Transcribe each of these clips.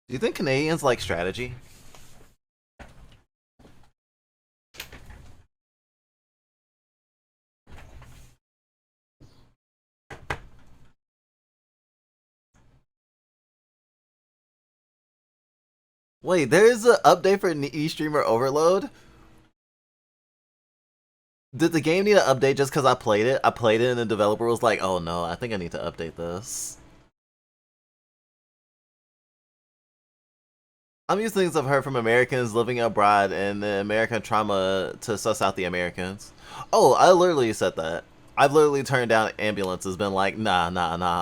Do you think Canadians like strategy? Wait, there's an update for eStreamer Overload? Did the game need an update just because I played it? I played it and the developer was like, oh no, I think I need to update this. I'm used to things I've heard from Americans living abroad and the American trauma to suss out the Americans. Oh, I literally said that. I've literally turned down ambulances, been like, nah,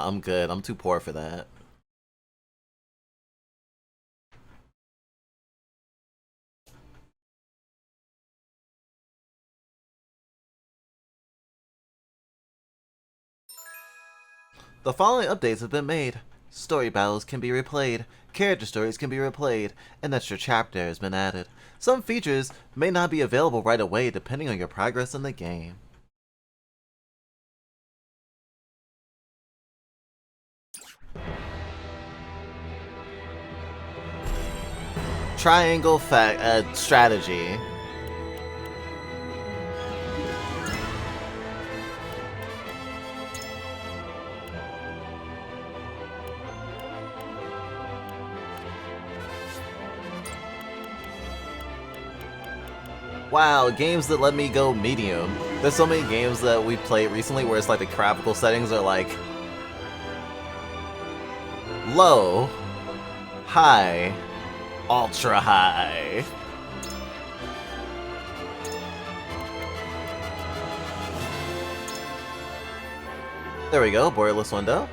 I'm good. I'm too poor for that. The following updates have been made. Story battles can be replayed, character stories can be replayed, an extra chapter has been added. Some features may not be available right away depending on your progress in the game. Triangle strategy. Wow, games that let me go medium. There's so many games that we played recently where it's like the graphical settings are like low, high, ultra high. There we go, borderless window.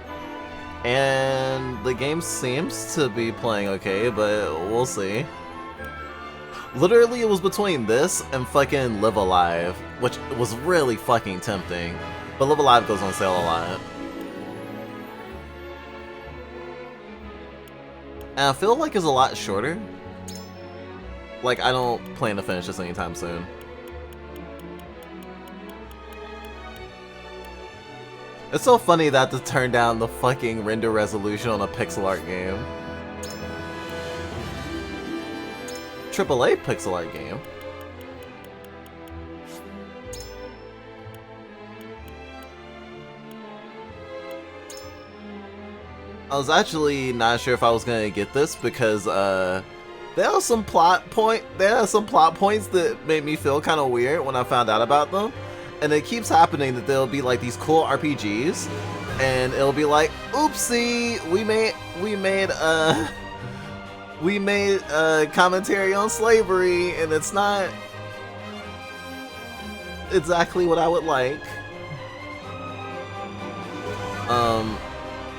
And the game seems to be playing okay, but we'll see. Literally, it was between this and fucking Live Alive, which was really fucking tempting. But Live Alive goes on sale a lot. And I feel like it's a lot shorter. Like, I don't plan to finish this anytime soon. It's so funny that to turn down the fucking render resolution on a pixel art game. AAA pixel art game. I was actually not sure if I was gonna get this because there are some plot points that made me feel kind of weird when I found out about them, and it keeps happening that there'll be like these cool RPGs, and it'll be like, oopsie, we made a commentary on slavery, and it's not exactly what I would like.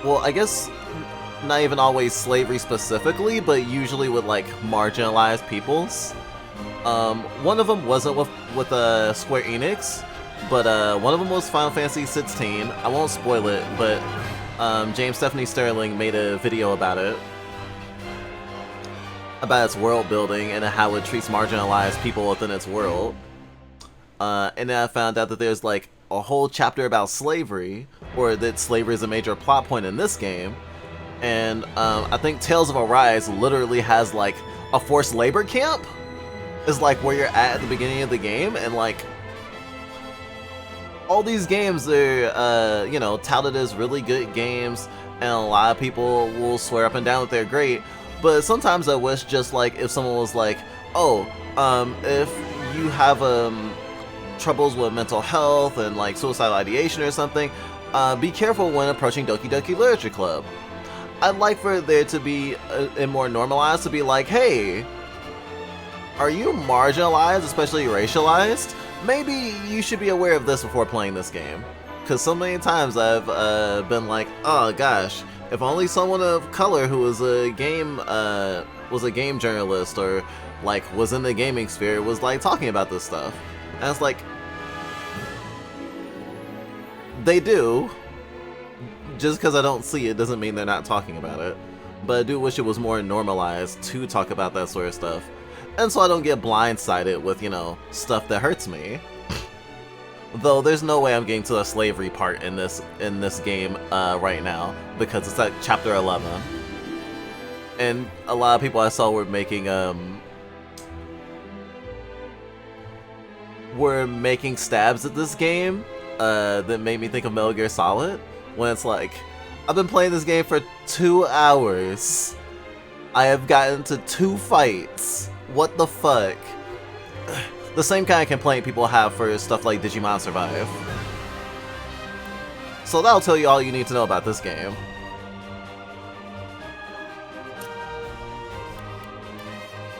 Well, I guess not even always slavery specifically, but usually with like marginalized peoples. One of them wasn't with Square Enix, but one of them was Final Fantasy 16. I won't spoil it, but James Stephanie Sterling made a video about it. About its world building and how it treats marginalized people within its world. And then I found out that there's like a whole chapter about slavery, or that slavery is a major plot point in this game. And I think Tales of Arise literally has like a forced labor camp is like where you're at the beginning of the game, and like all these games are you know, touted as really good games, and a lot of people will swear up and down that they're great. But sometimes I wish just like if someone was like, oh, if you have troubles with mental health and like suicidal ideation or something, be careful when approaching Doki Doki Literature Club. I'd like for there to be a more normalized to be like, hey, are you marginalized, especially racialized? Maybe you should be aware of this before playing this game. Because so many times I've been like, oh gosh, if only someone of color who was a game journalist or like was in the gaming sphere was like talking about this stuff. And it's like, they do. Just because I don't see it doesn't mean they're not talking about it. But I do wish it was more normalized to talk about that sort of stuff. And so I don't get blindsided with, you know, stuff that hurts me. Though there's no way I'm getting to the slavery part in this game right now, because it's at chapter 11. and a lot of people I saw were making stabs at this game that made me think of Metal Gear Solid, when it's like, I've been playing this game for 2 hours. I have gotten to 2 fights. What the fuck? The same kind of complaint people have for stuff like Digimon Survive. So that'll tell you all you need to know about this game.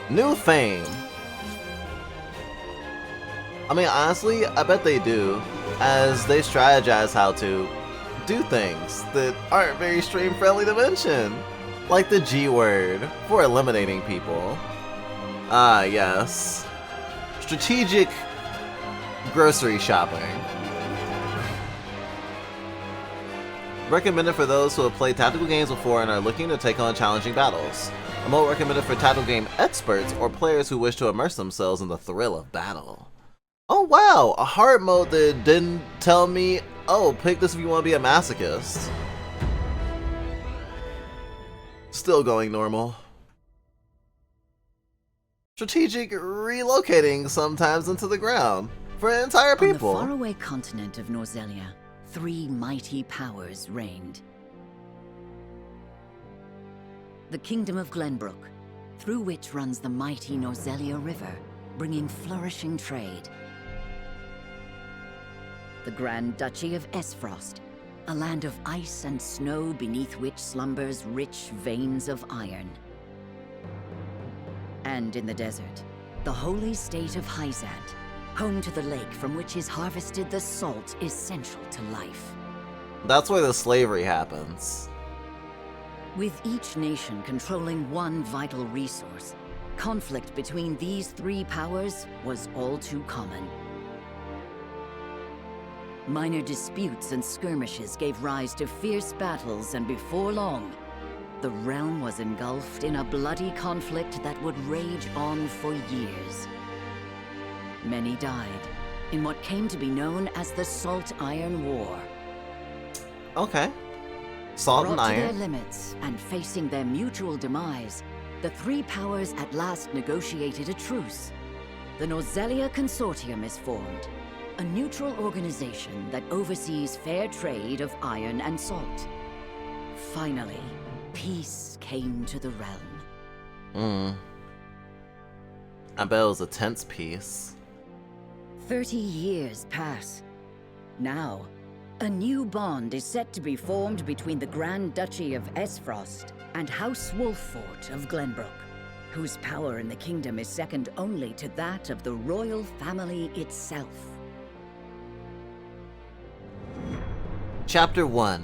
New fame. I mean, honestly, I bet they do, as they strategize how to do things that aren't very stream-friendly to mention, like the G word for eliminating people. Ah, yes. Strategic grocery shopping. Recommended for those who have played tactical games before and are looking to take on challenging battles. A mode recommended for tactical game experts or players who wish to immerse themselves in the thrill of battle. Oh wow, a hard mode that didn't tell me, oh, pick this if you want to be a masochist. Still going normal. Strategic relocating sometimes into the ground for entire people. On the faraway continent of Norzelia, 3 mighty powers reigned. The Kingdom of Glenbrook, through which runs the mighty Norzelia River, bringing flourishing trade. The Grand Duchy of Esfrost, a land of ice and snow beneath which slumbers rich veins of iron. And in the desert, the holy state of Hyzant, home to the lake from which is harvested the salt essential to life. That's where the slavery happens. With each nation controlling one vital resource, conflict between these 3 powers was all too common. Minor disputes and skirmishes gave rise to fierce battles, and before long, the realm was engulfed in a bloody conflict that would rage on for years. Many died in what came to be known as the Salt Iron War. Okay. Salt and Brought to iron. their limits and facing their mutual demise, the 3 powers at last negotiated a truce. The Norzelia Consortium is formed, a neutral organization that oversees fair trade of iron and salt. Finally, peace came to the realm. I bet it was a tense peace. 30 years pass. Now, a new bond is set to be formed between the Grand Duchy of Esfrost and House Wolffort of Glenbrook, whose power in the kingdom is second only to that of the royal family itself. Chapter 1.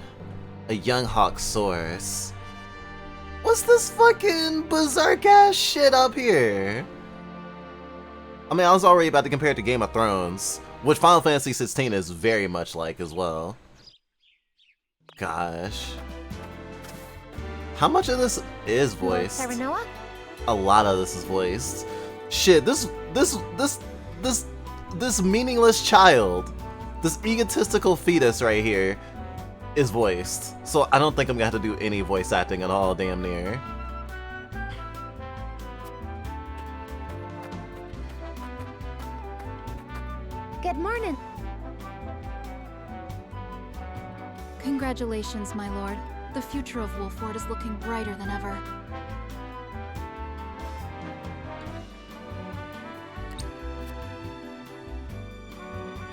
A Young Hawk Soars. What's this fucking berserk ass shit up here? I mean, I was already about to compare it to Game of Thrones, which Final Fantasy 16 is very much like as well. Gosh. How much of this is voiced? Serenoa? A lot of this is voiced. Shit, this meaningless child, this egotistical fetus right here, is voiced. So I don't think I'm gonna have to do any voice acting at all, damn near. Good morning. Congratulations, my lord. The future of Wolffort is looking brighter than ever.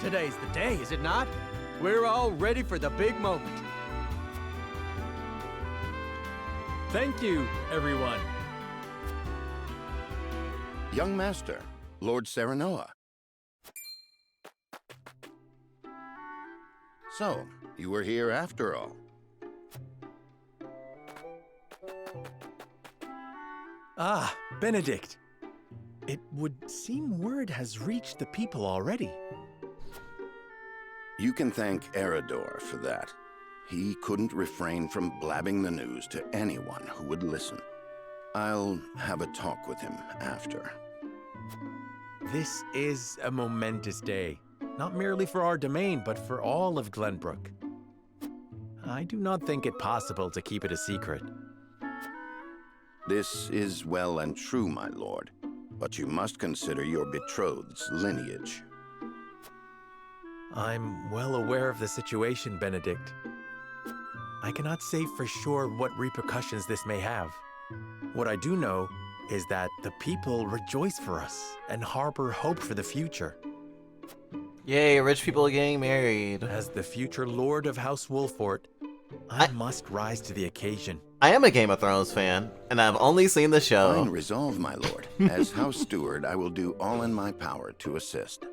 Today's the day, is it not? We're all ready for the big moment. Thank you, everyone. Young Master, Lord Serenoa. So, you were here after all. Ah, Benedict. It would seem word has reached the people already. You can thank Eridor for that. He couldn't refrain from blabbing the news to anyone who would listen. I'll have a talk with him after. This is a momentous day, not merely for our domain, but for all of Glenbrook. I do not think it possible to keep it a secret. This is well and true, my lord, but you must consider your betrothed's lineage. I'm well aware of the situation, Benedict. I cannot say for sure what repercussions this may have. What I do know is that the people rejoice for us and harbor hope for the future. Yay, rich people are getting married. As the future Lord of House Wolfort, I must rise to the occasion. I am a Game of Thrones fan, and I've only seen the show. Fine resolve, my lord. As House Steward, I will do all in my power to assist.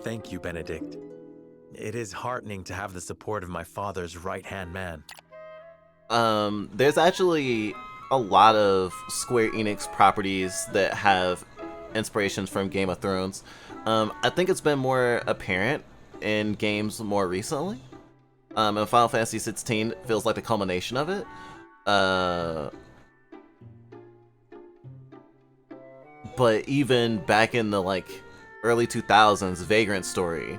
Thank you, Benedict. It is heartening to have the support of my father's right-hand man. There's actually a lot of Square Enix properties that have inspirations from Game of Thrones. I think it's been more apparent in games more recently. And Final Fantasy 16 feels like the culmination of it. But even back in the early 2000s, Vagrant Story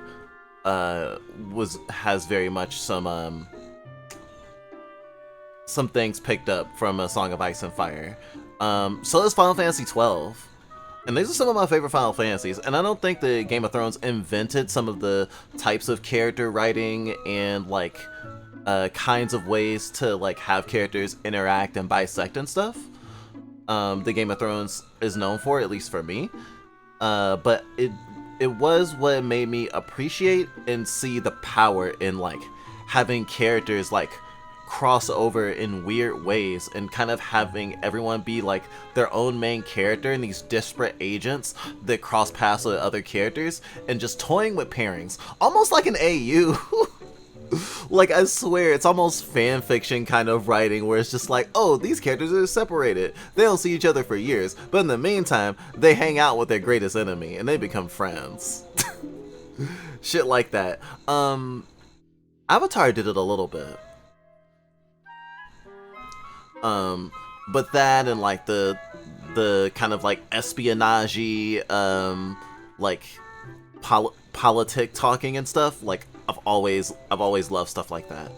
has very much some things picked up from A Song of Ice and Fire. So is Final Fantasy 12. And these are some of my favorite Final Fantasies, and I don't think that Game of Thrones invented some of the types of character writing and kinds of ways to have characters interact and bisect and stuff. The Game of Thrones is known for, at least for me. But it was what made me appreciate and see the power in having characters cross over in weird ways and kind of having everyone be their own main character and these disparate agents that cross paths with other characters and just toying with pairings, almost like an AU. I swear, it's almost fan fiction kind of writing where it's just oh, these characters are separated. They don't see each other for years, but in the meantime, they hang out with their greatest enemy and they become friends. Shit like that. Avatar did it a little bit. But that and the kind of espionage politic talking and stuff, I've always loved stuff like that.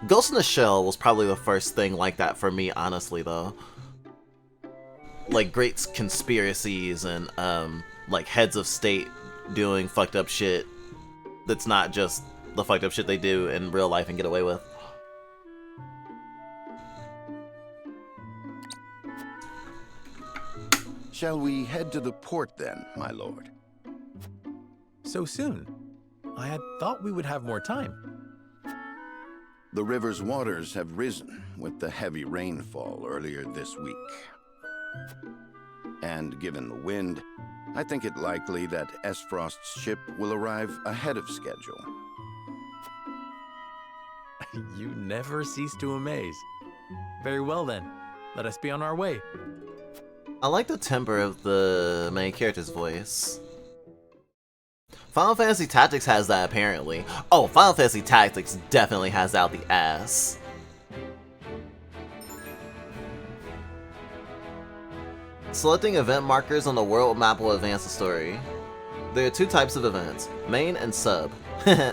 Ghost in the Shell was probably the first thing like that for me, honestly, though. Great conspiracies and heads of state doing fucked up shit that's not just the fucked up shit they do in real life and get away with. Shall we head to the port then, my lord? So soon? I had thought we would have more time. The river's waters have risen with the heavy rainfall earlier this week. And given the wind, I think it likely that Esfrost's ship will arrive ahead of schedule. You never cease to amaze. Very well then, let us be on our way. I like the timbre of the main character's voice. Final Fantasy Tactics has that, apparently. Oh, Final Fantasy Tactics definitely has out the ass. Selecting event markers on the world map will advance the story. There are two types of events, main and sub.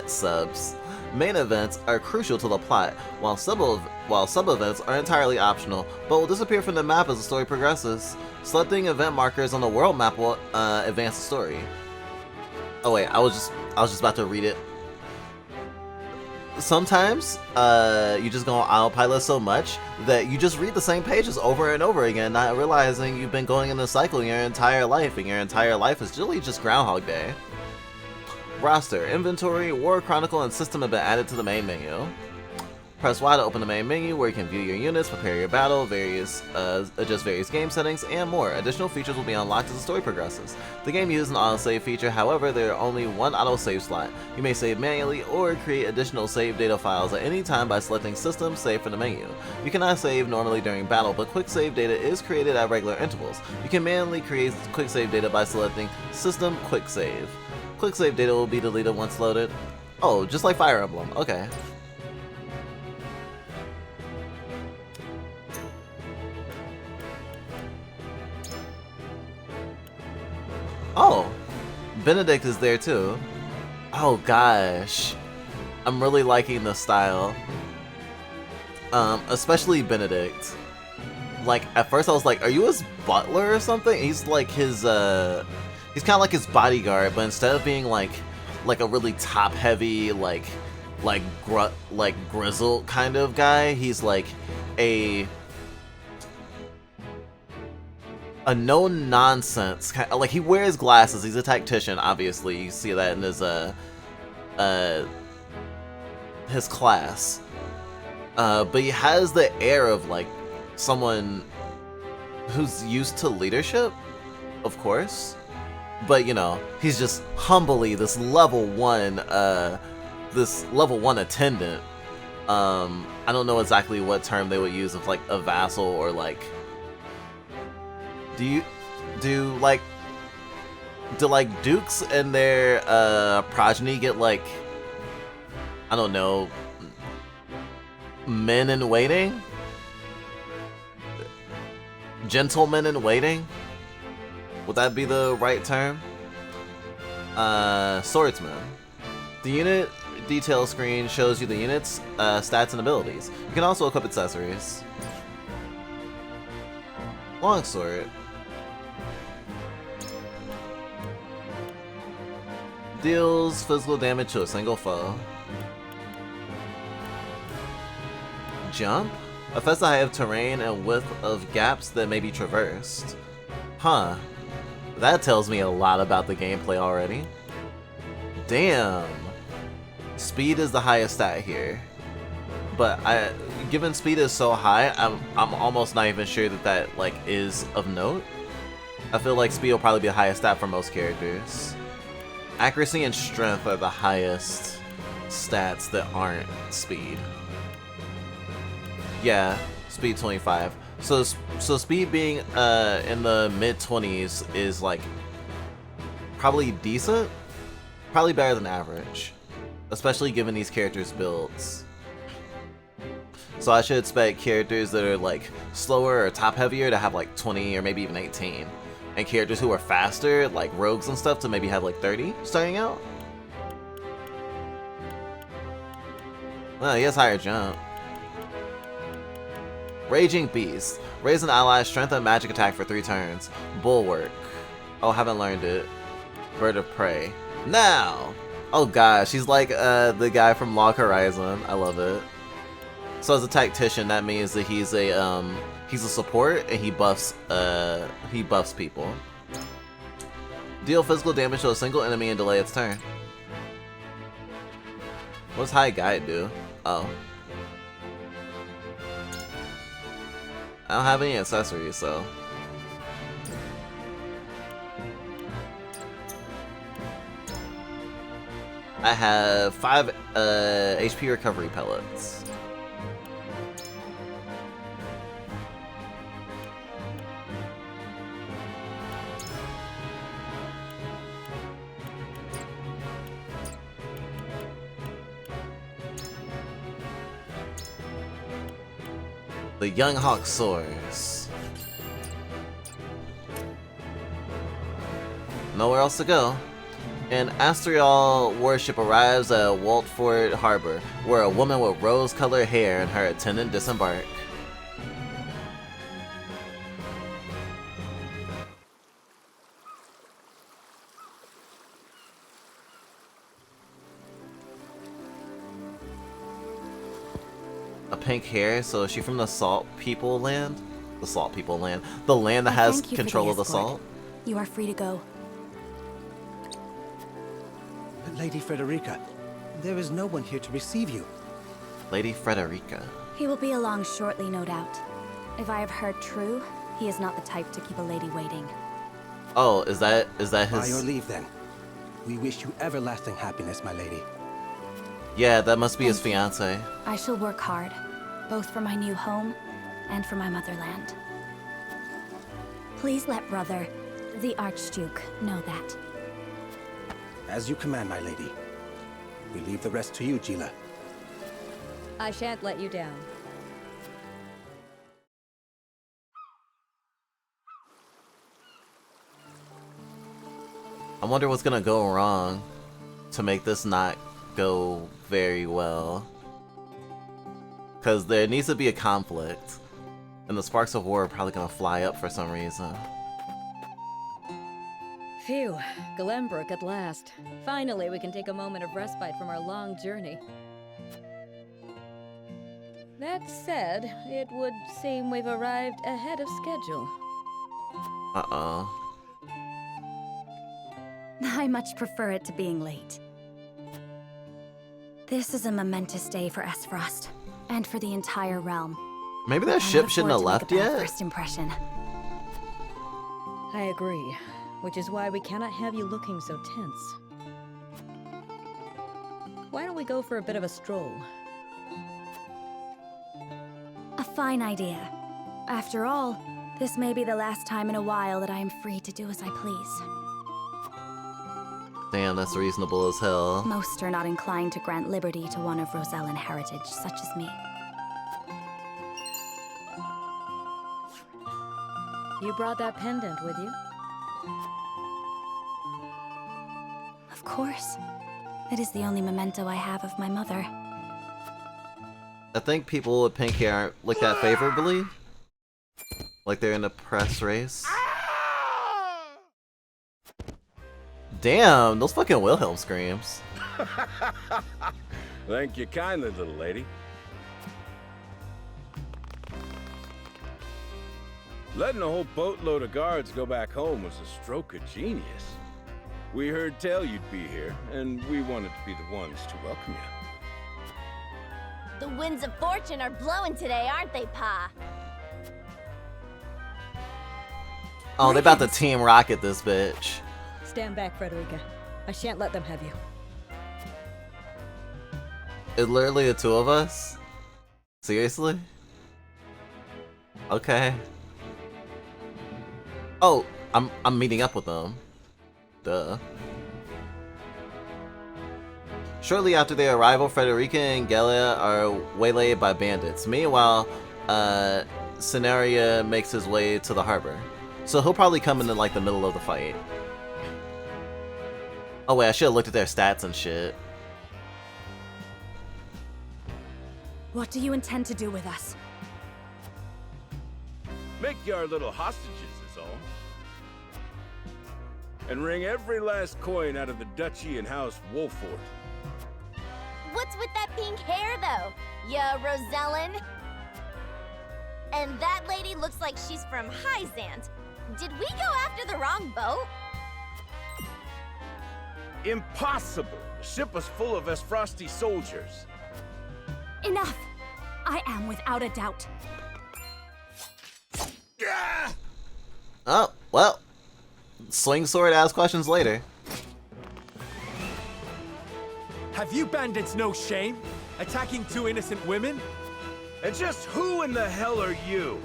Subs. Main events are crucial to the plot, while sub-events are entirely optional, but will disappear from the map as the story progresses. Selecting event markers on the world map will advance the story. Oh wait, I was just about to read it. Sometimes you just go on autopilot so much that you just read the same pages over and over again, not realizing you've been going in a cycle your entire life, and your entire life is really just Groundhog Day. Roster, inventory, war chronicle, and system have been added to the main menu. Press Y to open the main menu where you can view your units, prepare your battle, adjust various game settings, and more. Additional features will be unlocked as the story progresses. The game uses an autosave feature, however, there are only one autosave slot. You may save manually or create additional save data files at any time by selecting System, Save from the menu. You cannot save normally during battle, but quick save data is created at regular intervals. You can manually create quick save data by selecting System, Quick Save. Quick save data will be deleted once loaded. Oh, just like Fire Emblem, okay. Oh, Benedict is there too. Oh gosh, I'm really liking the style. Especially Benedict. Like, at first I was like, are you his butler or something? He's like his, he's kind of like his bodyguard, but instead of being like a really top-heavy, like Drizzle kind of guy, he's like a no-nonsense, like he wears glasses, he's a tactician, obviously, you see that in his class. But he has the air of like someone who's used to leadership, of course. But you know, he's just humbly this level 1 attendant. I don't know exactly what term they would use of like a vassal or like. Do dukes and their progeny get like, I don't know, men in waiting? Gentlemen in waiting? Would that be the right term? Swordsman. The unit detail screen shows you the unit's stats and abilities. You can also equip accessories. Longsword. Deals physical damage to a single foe. Jump? Affects the height of terrain and width of gaps that may be traversed. Huh. That tells me a lot about the gameplay already. Damn. Speed is the highest stat here. But given speed is so high, I'm almost not even sure that like is of note. I feel like speed will probably be the highest stat for most characters. Accuracy and strength are the highest stats that aren't speed. Yeah, speed 25. So speed being in the mid-20s is like probably decent, probably better than average, especially given these characters' builds. So I should expect characters that are like slower or top heavier to have like 20 or maybe even 18. And characters who are faster, like rogues and stuff, to maybe have like 30 starting out. Well, he has higher jump. Raging Beast. Raise an ally's strength and magic attack for 3 turns. Bulwark. Oh, haven't learned it. Bird of Prey. Now! Oh gosh, he's like the guy from Log Horizon. I love it. So as a tactician, that means that he's a support and he buffs people. Deal physical damage to a single enemy and delay its turn. What's High Guide do? Oh. I don't have any accessories, so. I have 5 HP recovery pellets. The Young Hawk Soars. Nowhere else to go. An Astrial warship arrives at Waltford Harbor, where a woman with rose-colored hair and her attendant disembark. Pink hair, so is she from the Salt People land? The Salt People land. The land that has control of the salt? You are free to go. Lady Frederica, there is no one here to receive you. Lady Frederica. He will be along shortly, no doubt. If I have heard true, he is not the type to keep a lady waiting. Oh, is that his... By your leave, then. We wish you everlasting happiness, my lady. Yeah, that must be his fiancée. I shall work hard, both for my new home and for my motherland. Please let brother, the Archduke, know that. As you command, my lady. We leave the rest to you, Gila. I shan't let you down. I wonder what's gonna go wrong to make this not go very well. because there needs to be a conflict. And the sparks of war are probably gonna fly up for some reason. Phew, Glenbrook at last. Finally, we can take a moment of respite from our long journey. That said, it would seem we've arrived ahead of schedule. Uh-oh. I much prefer it to being late. This is a momentous day for Esfrost, and for the entire realm. Maybe that ship shouldn't have left yet? First impression. I agree, which is why we cannot have you looking so tense. Why don't we go for a bit of a stroll? A fine idea. After all, this may be the last time in a while that I am free to do as I please. Damn, that's reasonable as hell. Most are not inclined to grant liberty to one of Rosellan heritage, such as me. You brought that pendant with you? Of course. It is the only memento I have of my mother. I think people with pink hair aren't looked at favorably. Like they're in a press race. Damn, those fucking Wilhelm screams. Thank you kindly, little lady. Letting a whole boatload of guards go back home was a stroke of genius. We heard tell you'd be here, and we wanted to be the ones to welcome you. The winds of fortune are blowing today, aren't they, Pa? Oh, they about to Team Rocket this bitch. Stand back, Frederica. I shan't let them have you. It's literally the two of us? Seriously? Okay. Oh, I'm meeting up with them. Duh. Shortly after their arrival, Frederica and Gelia are waylaid by bandits. Meanwhile, Scenaria makes his way to the harbor. So he'll probably come in like the middle of the fight. Oh wait, I should have looked at their stats and shit. What do you intend to do with us? Make you our little hostages is all. And wring every last coin out of the duchy and house Wolford. What's with that pink hair, though? Ya Rosellan? And that lady looks like she's from Hyzant. Did we go after the wrong boat? Impossible! The ship was full of Esfrosti soldiers. Enough! I am without a doubt. Oh, well. Swing sword, ask questions later. Have you bandits no shame? Attacking two innocent women? And just who in the hell are you?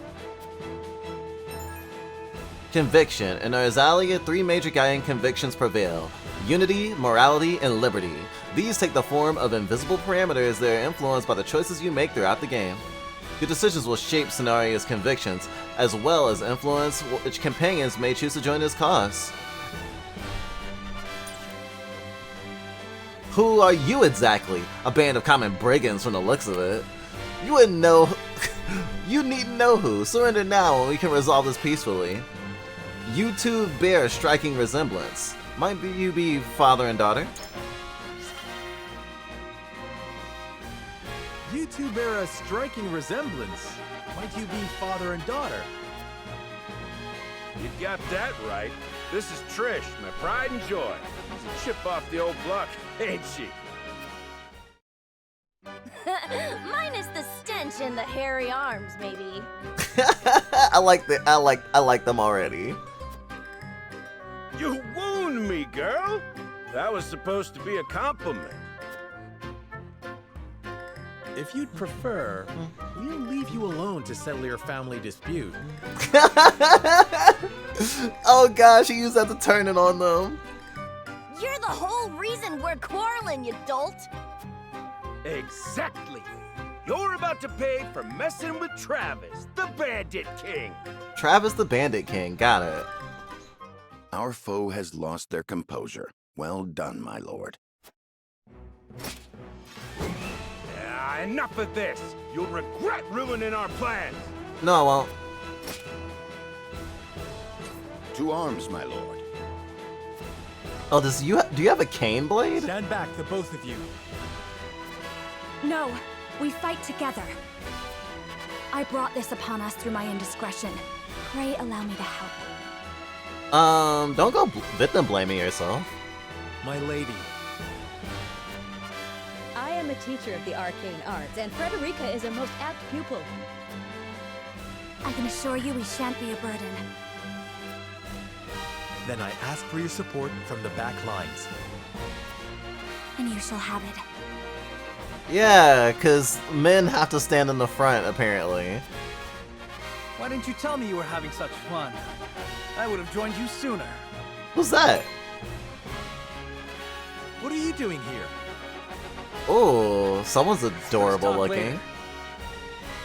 Conviction. In Arzalia, three major guiding convictions prevail. Unity, morality, and liberty. These take the form of invisible parameters that are influenced by the choices you make throughout the game. Your decisions will shape Scenaria's convictions, as well as influence which companions may choose to join his cause. Who are you exactly? A band of common brigands from the looks of it. You wouldn't know. You needn't know who. Surrender now and we can resolve this peacefully. You two bear a striking resemblance. Might you be father and daughter? You two bear a striking resemblance. Might you be father and daughter? You got that right. This is Trish, my pride and joy. She's a chip off the old block, ain't she? Minus the stench and the hairy arms, maybe. I like them already. You wound me, girl. That was supposed to be a compliment. If you'd prefer, we'll leave you alone to settle your family dispute. Oh gosh, he used that to turn it on them. You're the whole reason we're quarreling, you dolt. Exactly. You're about to pay for messing with Travis, the Bandit King. Travis the Bandit King, got it. Our foe has lost their composure. Well done, my lord. Enough of this! You'll regret ruining our plans! No, I won't. To arms, my lord. Oh, do you have a cane blade? Stand back, the both of you. No, we fight together. I brought this upon us through my indiscretion. Pray allow me to help. Don't go victim blaming yourself. My lady. I am a teacher of the arcane arts, and Frederica is a most apt pupil. I can assure you we shan't be a burden. Then I ask for your support from the back lines. And you shall have it. Yeah, because men have to stand in the front, apparently. Why didn't you tell me you were having such fun? I would have joined you sooner. Who's that? What are you doing here? Oh, someone's adorable Let's talk looking. later.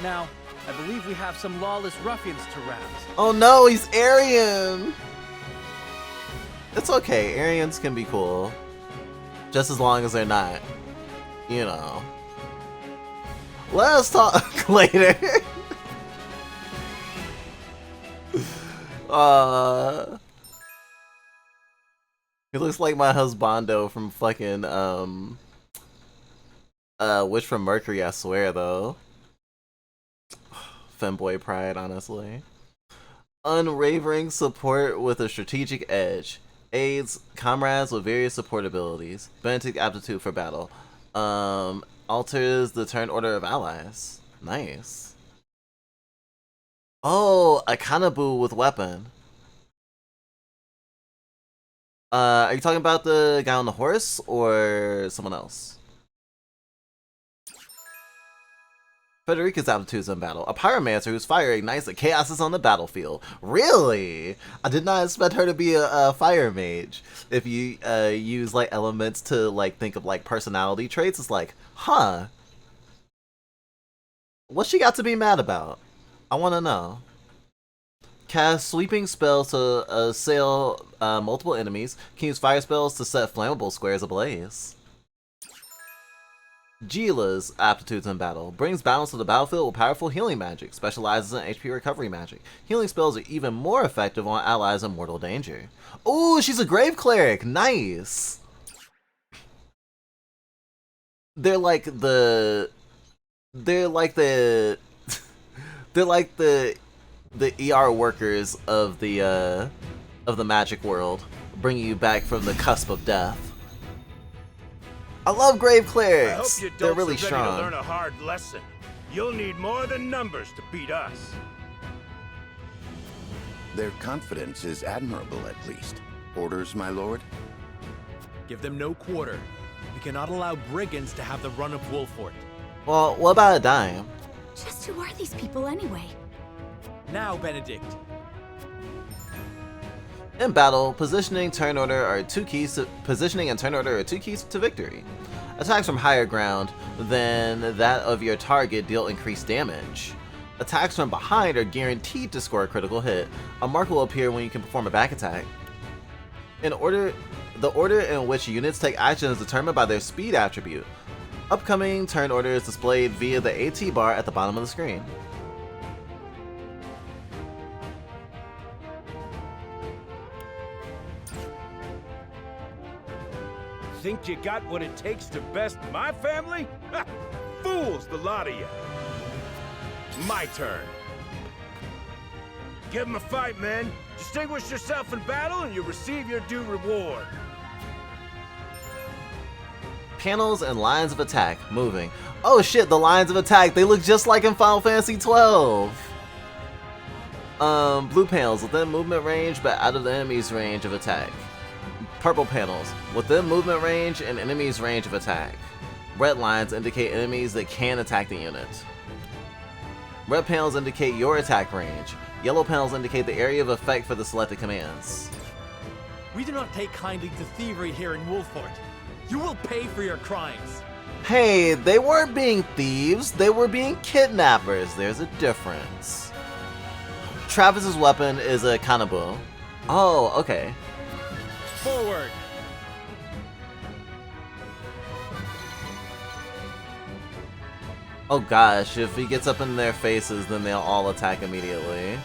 Now, I believe we have some lawless ruffians to round. Oh no, he's Aryan! It's okay, Aryans can be cool. Just as long as they're not, you know. Let us talk later. He looks like my husbando from fucking, Witch from Mercury, I swear, though. Femboy pride, honestly. Unwavering support with a strategic edge. Aids comrades with various support abilities. Benedict aptitude for battle. Alters the turn order of allies. Nice. Oh, a Kanabu with weapon. Are you talking about the guy on the horse or someone else? Frederica's aptitudes in battle. A pyromancer whose fire ignites the chaos on the battlefield. Really? I did not expect her to be a fire mage. If you use like elements to like think of like personality traits, it's like, huh? What's she got to be mad about? I want to know. Cast sweeping spells to assail multiple enemies. Can use fire spells to set flammable squares ablaze. Gila's aptitudes in battle. Brings balance to the battlefield with powerful healing magic. Specializes in HP recovery magic. Healing spells are even more effective on allies in mortal danger. Ooh, she's a grave cleric. Nice. They're like the ER workers of the magic world, bringing you back from the cusp of death. I love grave clerics. I hope you They're don't really ready strong. to learn a hard lesson. You'll need more than numbers to beat us. Their confidence is admirable, at least. Orders, my lord? Give them no quarter. We cannot allow brigands to have the run of Wolfort. Well, what about a dime? Just who are these people anyway? Now, Benedict. In battle, positioning and turn order are two keys to victory. Attacks from higher ground than that of your target deal increased damage. Attacks from behind are guaranteed to score a critical hit. A mark will appear when you can perform a back attack. The order in which units take action is determined by their speed attribute. Upcoming turn order is displayed via the AT bar at the bottom of the screen. Think you got what it takes to best my family? Ha! Fools, the lot of you. My turn. Give them a fight, men. Distinguish yourself in battle and you receive your due reward. Panels and lines of attack moving. Oh shit, the lines of attack, they look just like in Final Fantasy 12. Blue panels within movement range but out of the enemy's range of attack. Purple panels within movement range and enemy's range of attack. Red lines indicate enemies that can attack the unit. Red panels indicate your attack range. Yellow panels indicate the area of effect for the selected commands. We do not take kindly to thievery here in Wolfort. You will pay for your crimes. Hey, they weren't being thieves, they were being kidnappers. There's a difference. Travis's weapon is a Kanabu. Oh, okay. Forward! Oh gosh, if he gets up in their faces, then they'll all attack immediately.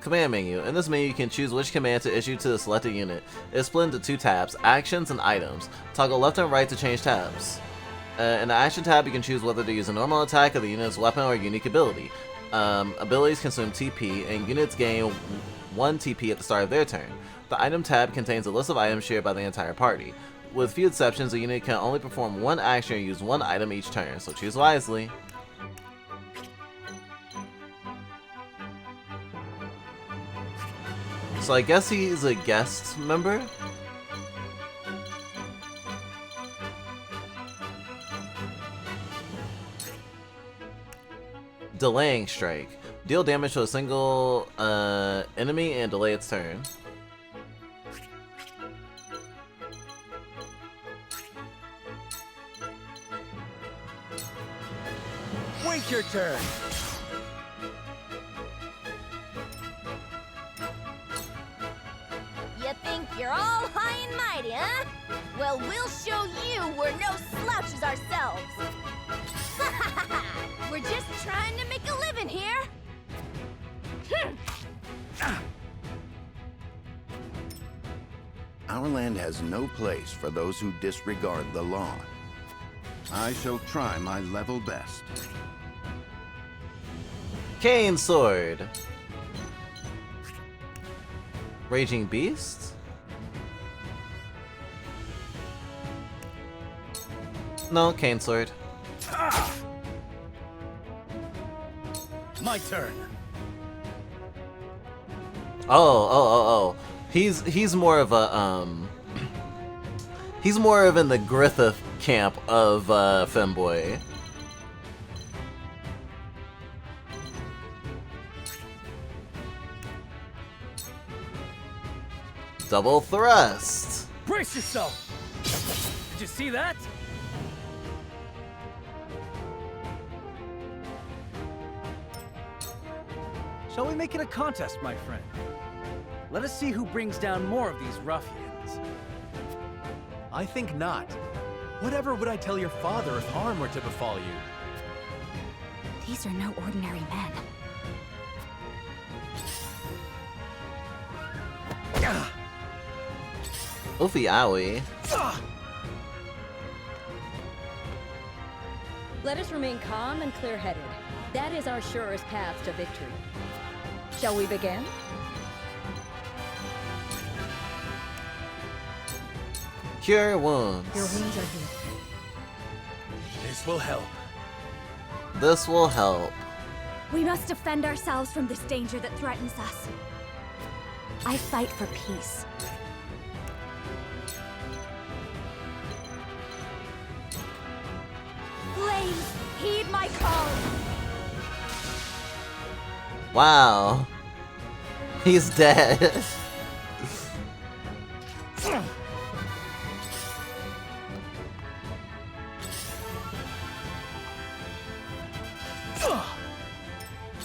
Command menu. In this menu, you can choose which command to issue to the selected unit. It's split into two tabs, Actions and Items. Toggle left and right to change tabs. In the Action tab, you can choose whether to use a normal attack of the unit's weapon or unique ability. Abilities consume TP, and units gain 1 TP at the start of their turn. The Item tab contains a list of items shared by the entire party. With few exceptions, a unit can only perform one action or use one item each turn, so choose wisely. So I guess he's a guest member? Delaying Strike. Deal damage to a single enemy and delay its turn. Wait your turn! You think you're all high and mighty, huh? Well, we'll show you we're no slouches ourselves. We're just trying to make a living here. Our land has no place for those who disregard the law. I shall try my level best. Cane Sword. Raging Beast? No, Cane Sword. My turn. Oh. He's more of a he's more of in the Griffith camp of Femboy. Double thrust. Brace yourself. Did you see that? Shall we make it a contest, my friend? Let us see who brings down more of these ruffians. I think not. Whatever would I tell your father if harm were to befall you? These are no ordinary men. Oofy owie. Let us remain calm and clear-headed. That is our surest path to victory. Shall we begin? Cure wounds. Your wounds are healed. This will help. This will help. We must defend ourselves from this danger that threatens us. I fight for peace. Flames, heed my call! Wow. He's dead.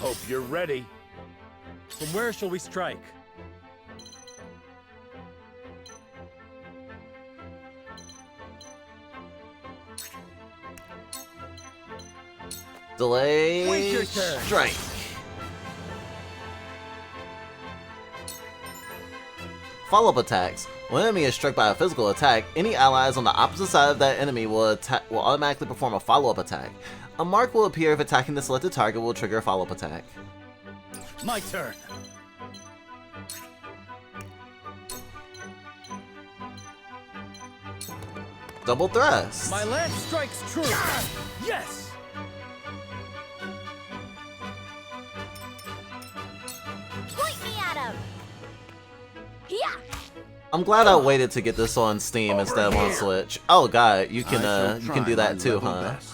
Hope you're ready. From where shall we strike? Delay Wait your turn. strike. Follow-up attacks. When an enemy is struck by a physical attack, any allies on the opposite side of that enemy will automatically perform a follow-up attack. A mark will appear if attacking the selected target will trigger a follow-up attack. My turn. Double thrust. My lance strikes true. Yes! Point me at him. Yeah. I'm glad I waited to get this on Steam instead of on Switch. Oh god, you can do that too, huh? Best.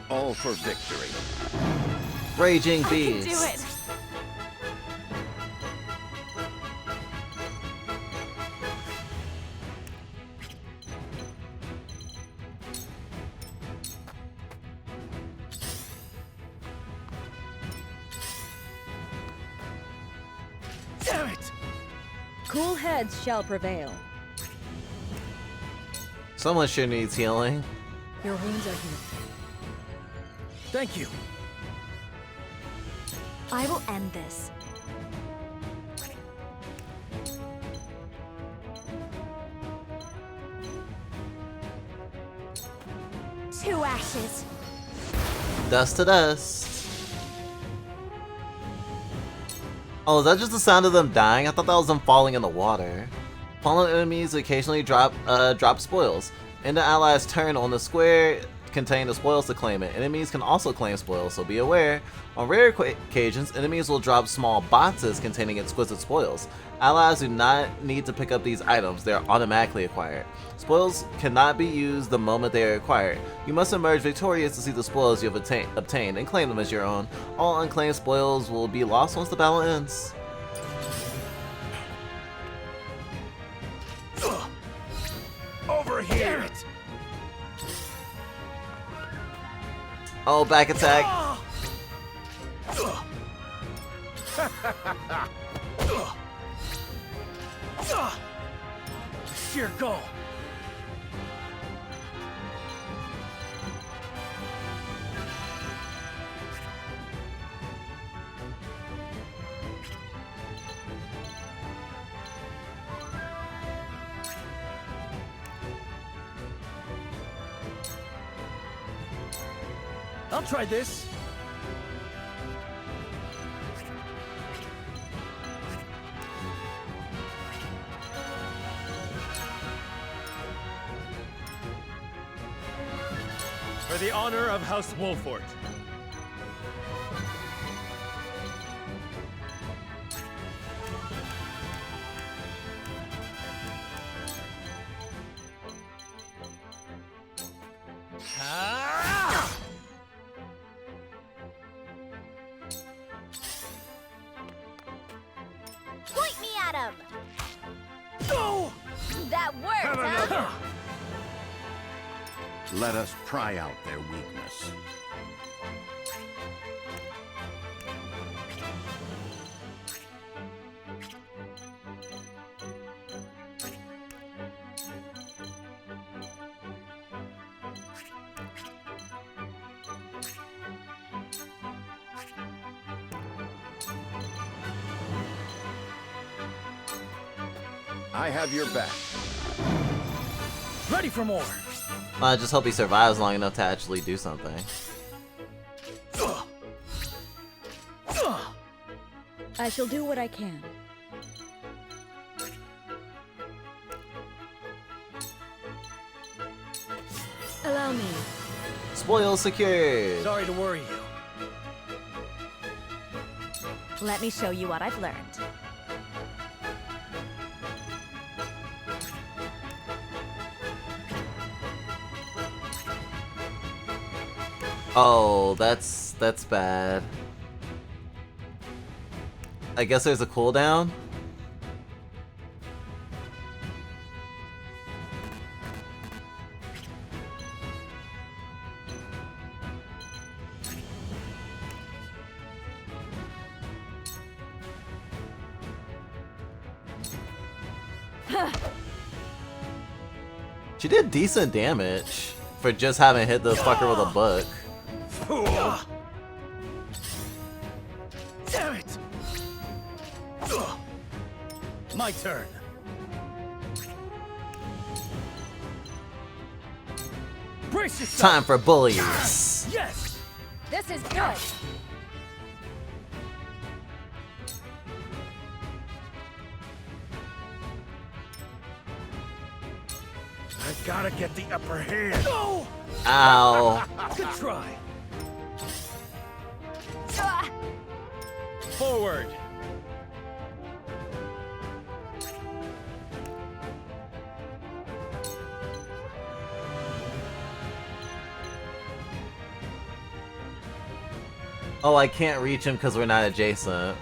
All for victory. Raging I Beast. can do it! Damn it! Cool heads shall prevail. Someone sure needs healing. Your wounds are healed. Thank you. I will end this. To ashes. Dust to dust. Oh, is that just the sound of them dying? I thought that was them falling in the water. Fallen enemies occasionally drop spoils. End the allies' turn on the square contain the spoils to claim it. Enemies can also claim spoils, so be aware. On rare occasions, enemies will drop small boxes containing exquisite spoils. Allies do not need to pick up these items, they are automatically acquired. Spoils cannot be used the moment they are acquired. You must emerge victorious to see the spoils you have obtained and claim them as your own. All unclaimed spoils will be lost once the battle ends. Over here! Oh, back attack. Sheer goal. I'll try this. For the honor of House Wolfort. Point me at him! Go! That worked, huh? Let us pry out their weakness. I have your back. Ready for more. I just hope he survives long enough to actually do something. I shall do what I can. Allow me. Spoil secured. Sorry to worry you. Let me show you what I've learned. Oh, that's bad. I guess there's a cooldown? She did decent damage for just having hit the fucker with a book. Damn it! My turn. Brace yourself. Time for bullies. Yes. This is good. I gotta get the upper hand. No! Ow. Good try. Forward. Oh, I can't reach him because we're not adjacent.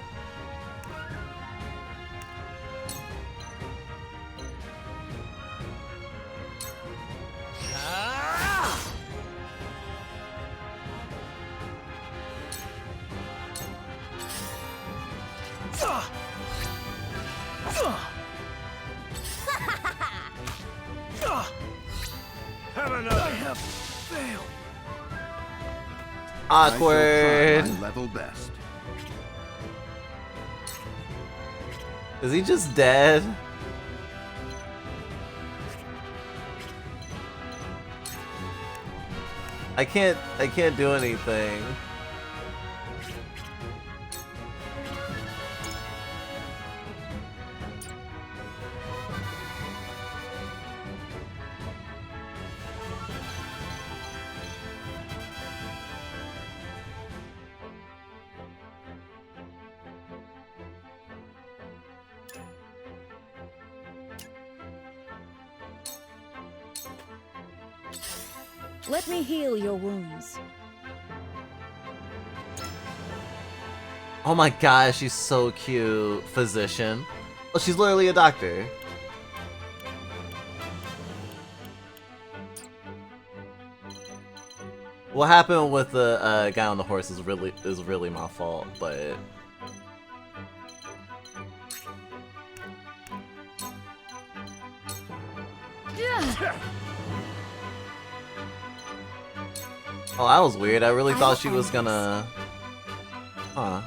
Have another. I have failed. Awkward. I shall try my level best. Is he just dead? I can't do anything. Let me heal your wounds. Oh my gosh, she's so cute. Physician. Oh, she's literally a doctor. What happened with the guy on the horse is really my fault, but oh, that was weird. I really thought she was gonna... Huh.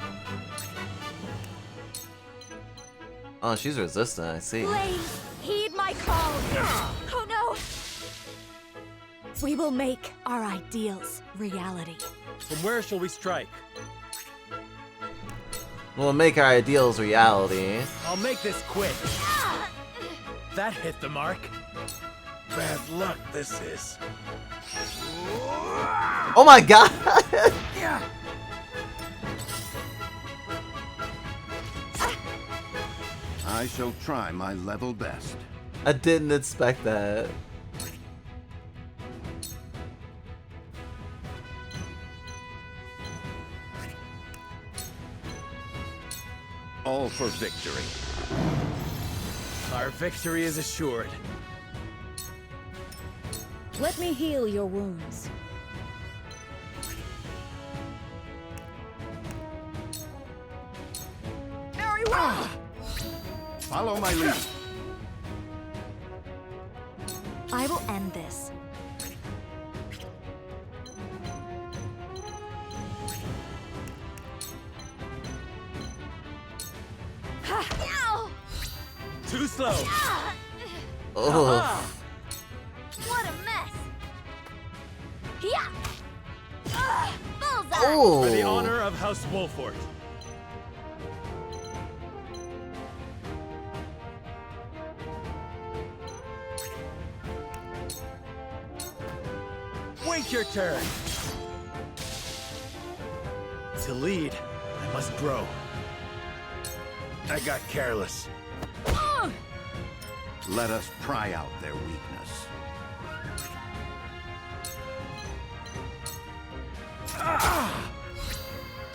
Oh, she's resistant, I see. Please, heed my call. Oh no! We will make our ideals reality. From where shall we strike? We'll make our ideals reality. I'll make this quick. That hit the mark. Bad luck this is. Oh my god! I shall try my level best. I didn't expect that. All for victory. Our victory is assured. Let me heal your wounds. Very well. Follow my lead. I will end this. Too slow. Oh. What a mess! Yeah! Bullseye! Oh. For the honor of House Wolford. Wait your turn. To lead, I must grow. I got careless. Let us pry out their weakness.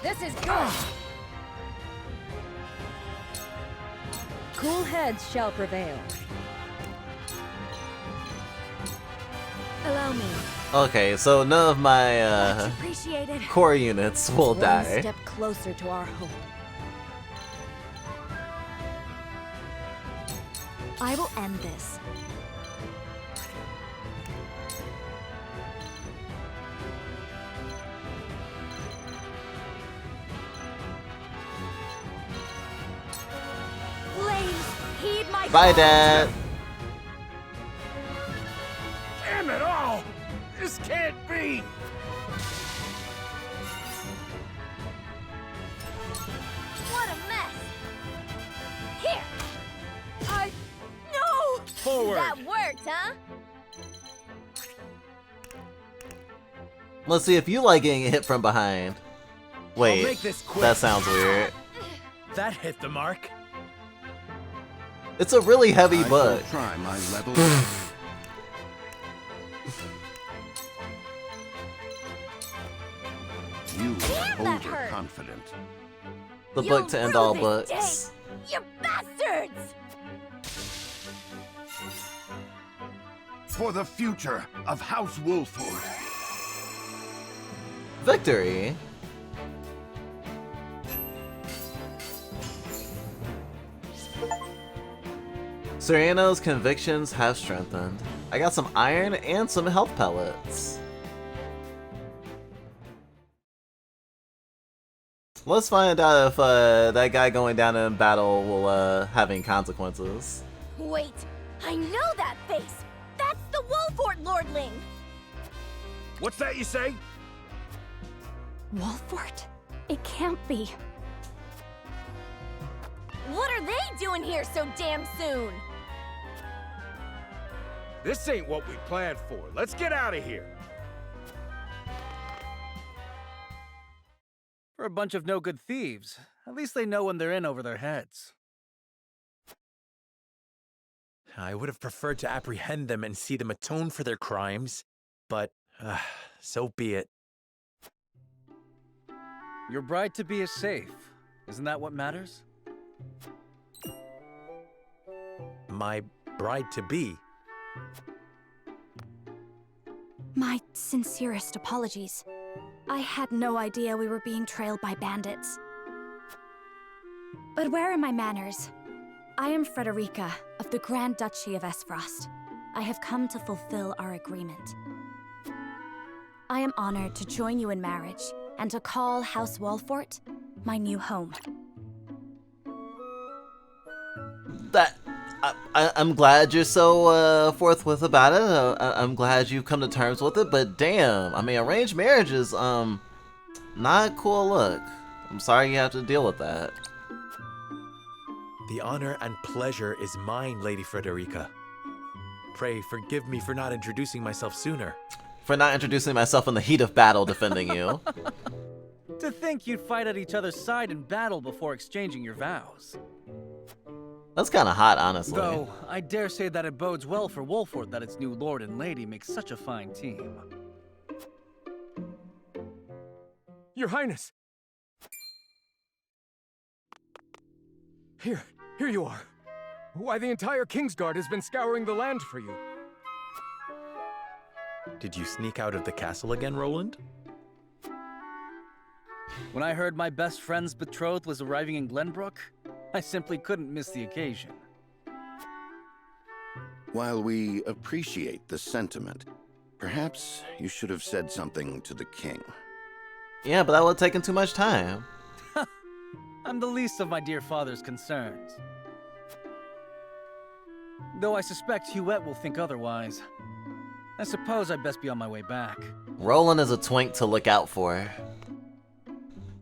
This is good. Cool heads shall prevail. Allow me. Okay, so none of my Much appreciated. core units will One die. step closer to our hope. I will end this. Please, heed my Bye, call. Dad. Damn it all! This can't be! What a mess! Here! No! Forward. That worked, huh? Let's see if you like getting hit from behind. I'll Wait, make this quick. that sounds weird. That hit the mark. It's a really heavy I shall butt. try my level best. You Damn, are that hurt. overconfident. The You'll book to end rue all this books. You bastards! For the future of House Wolford. Victory. Soriano's convictions have strengthened. I got some iron and some health pellets. Let's find out if that guy going down in battle will have any consequences. Wait, I know that face! That's the Wolfort Lordling! What's that you say? Wolfort? It can't be. What are they doing here so damn soon? This ain't what we planned for. Let's get out of here. For a bunch of no-good thieves, at least they know when they're in over their heads. I would have preferred to apprehend them and see them atone for their crimes, but so be it. Your bride-to-be is safe. Isn't that what matters? My bride-to-be? My sincerest apologies. I had no idea we were being trailed by bandits. But where are my manners? I am Frederica of the Grand Duchy of Esfrost. I have come to fulfill our agreement. I am honored to join you in marriage and to call House Wolfort my new home. I'm glad you're so forthwith about it. I'm glad you've come to terms with it, but damn, I mean, arranged marriage is not a cool look. I'm sorry you have to deal with that. The honor and pleasure is mine, Lady Frederica. Pray forgive me for not introducing myself sooner. For not introducing myself in the heat of battle defending you. To think you'd fight at each other's side in battle before exchanging your vows. That's kind of hot, honestly. Though, I dare say that it bodes well for Wolfort that its new lord and lady make such a fine team. Your Highness! Here you are. Why, the entire Kingsguard has been scouring the land for you. Did you sneak out of the castle again, Roland? When I heard my best friend's betrothed was arriving in Glenbrook, I simply couldn't miss the occasion. While we appreciate the sentiment, perhaps you should have said something to the king. Yeah, but that would have taken too much time. I'm the least of my dear father's concerns. Though I suspect Huette will think otherwise. I suppose I'd best be on my way back. Roland is a twink to look out for.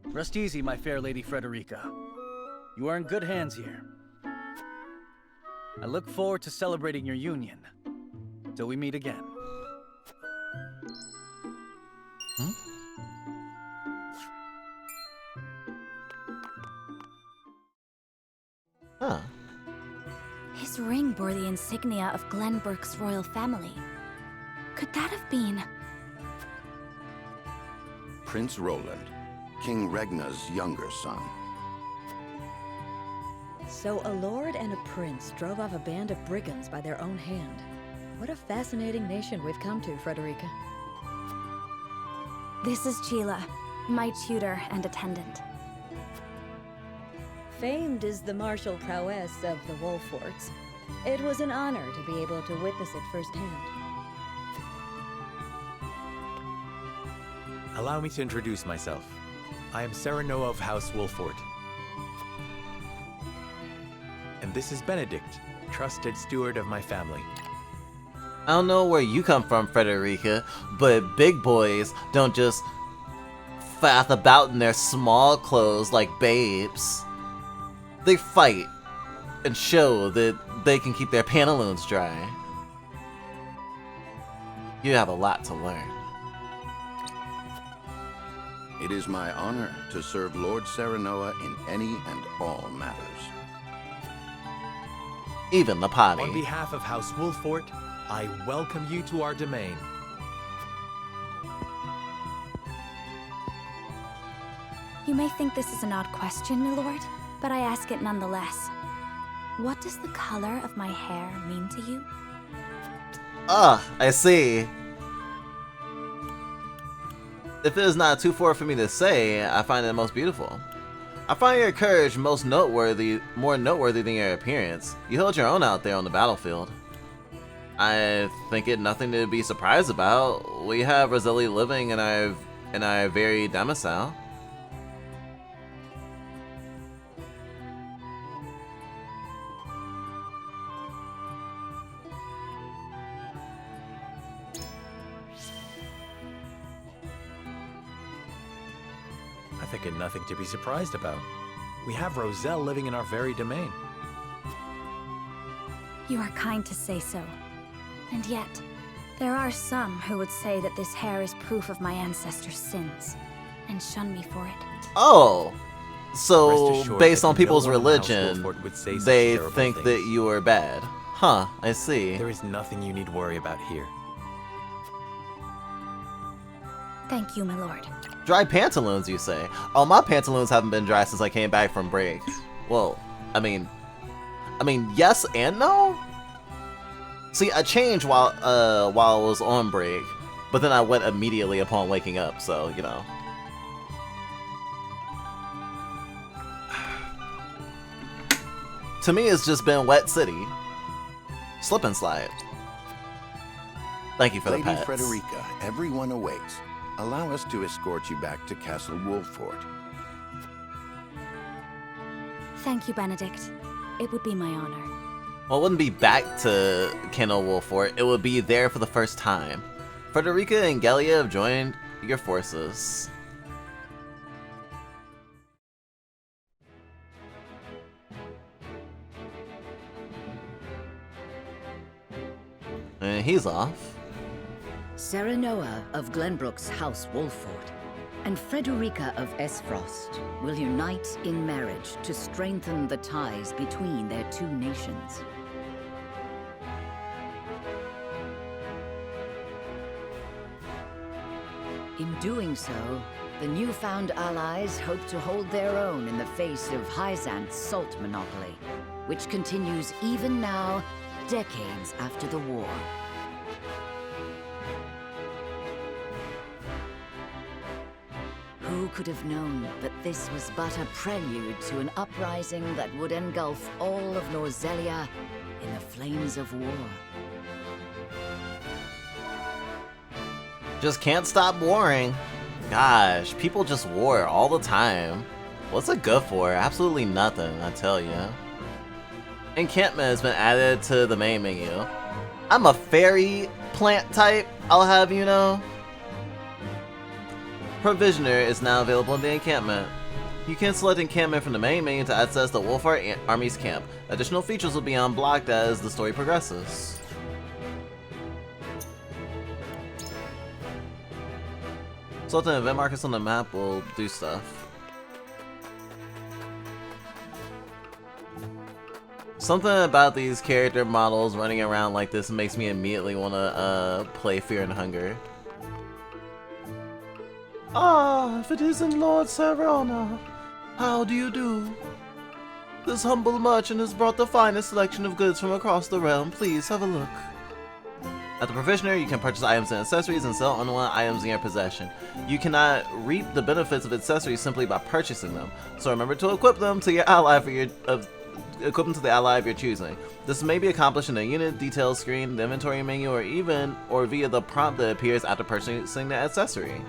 Rest easy, my fair Lady Frederica. You are in good hands here. I look forward to celebrating your union. Till we meet again. Huh. His ring bore the insignia of Glenbrook's royal family. Could that have been... Prince Roland, King Regna's younger son. So a lord and a prince drove off a band of brigands by their own hand. What a fascinating nation we've come to, Frederica. This is Sheila, my tutor and attendant. Famed is the martial prowess of the Wolforts. It was an honor to be able to witness it firsthand. Allow me to introduce myself. I am Serenoa of House Wolfort. And this is Benedict, trusted steward of my family. I don't know where you come from, Frederica, but big boys don't just faff about in their small clothes like babes. They fight and show that they can keep their pantaloons dry. You have a lot to learn. It is my honor to serve Lord Serenoa in any and all matters. Even the potty. On behalf of House Wolfort, I welcome you to our domain. You may think this is an odd question, my lord, but I ask it nonetheless. What does the color of my hair mean to you? Ah, I see. If it is not too far for me to say, I find it most beautiful. I find your courage more noteworthy than your appearance. You held your own out there on the battlefield. I think it nothing to be surprised about. We have Roselli living in our very domicile. I think it nothing to be surprised about. We have Roselle living in our very domain. You are kind to say so. And yet, there are some who would say that this hair is proof of my ancestors' sins, and shun me for it. Oh, so Rest assured based that on people's no one in House religion, Wolford would say such they terrible think things. that you are bad. Huh, I see. There is nothing you need worry about here. Thank you, my lord. Dry pantaloons, you say? Oh, my pantaloons haven't been dry since I came back from break. Well, I mean, yes and no? See, I changed while I was on break, but then I went immediately upon waking up, so, you know. To me, it's just been Wet City. Slip and slide. Thank you for Lady the pets. Frederica, everyone awaits. Allow us to escort you back to Castle Wolford. Thank you, Benedict. It would be my honor. Well, it wouldn't be back to Castle Wolford, it would be there for the first time. Frederica and Gelia have joined your forces. And he's off. Serenoa of Glenbrook's House Wolford and Frederica of Esfrost will unite in marriage to strengthen the ties between their two nations. In doing so, the newfound allies hope to hold their own in the face of Hyzant's salt monopoly, which continues even now, decades after the war. Who could have known that this was but a prelude to an uprising that would engulf all of Norzelia in the flames of war? Just can't stop warring. Gosh, people just war all the time. What's it good for? Absolutely nothing, I tell ya. Encampment has been added to the main menu. I'm a fairy plant type, I'll have you know. Provisioner is now available in the encampment. You can select encampment from the main menu to access the Wolfheart Army's camp. Additional features will be unblocked as the story progresses. Selecting event markers on the map will do stuff. Something about these character models running around like this makes me immediately want to play Fear and Hunger. Ah, if it isn't Lord Serona, how do you do? This humble merchant has brought the finest selection of goods from across the realm. Please have a look. At the Provisioner, you can purchase items and accessories and sell unwanted items in your possession. You cannot reap the benefits of accessories simply by purchasing them, so remember to equip them to your ally equip them to the ally of your choosing. This may be accomplished in the unit details screen, the inventory menu, or via the prompt that appears after purchasing the accessory.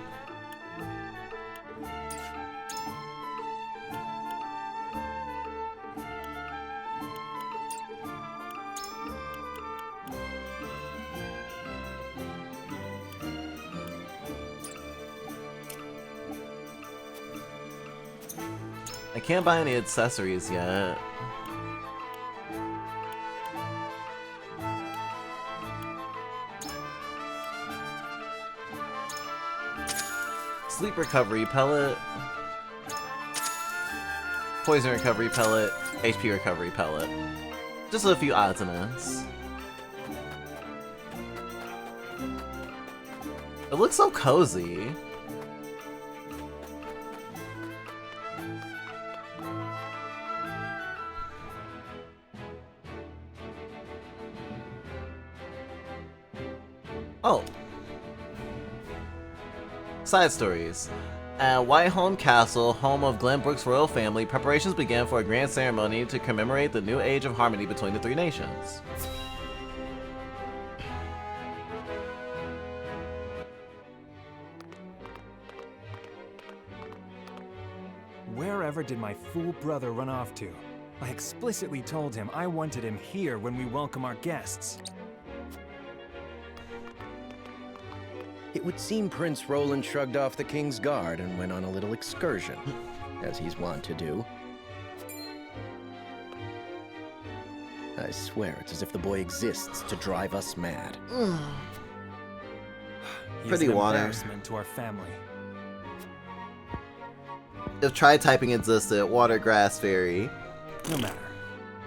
I can't buy any accessories yet. Sleep recovery pellet. Poison recovery pellet. HP recovery pellet. Just a few odds and ends. It looks so cozy. Oh. Side stories. At Whiteholm Castle, home of Glenbrook's royal family, preparations began for a grand ceremony to commemorate the new age of harmony between the three nations. Wherever did my fool brother run off to? I explicitly told him I wanted him here when we welcome our guests. It would seem Prince Roland shrugged off the king's guard and went on a little excursion, as he's wont to do. I swear it's as if the boy exists to drive us mad. Pretty water. Embarrassment to our family. If tri-typing existed, water, grass, fairy. No matter.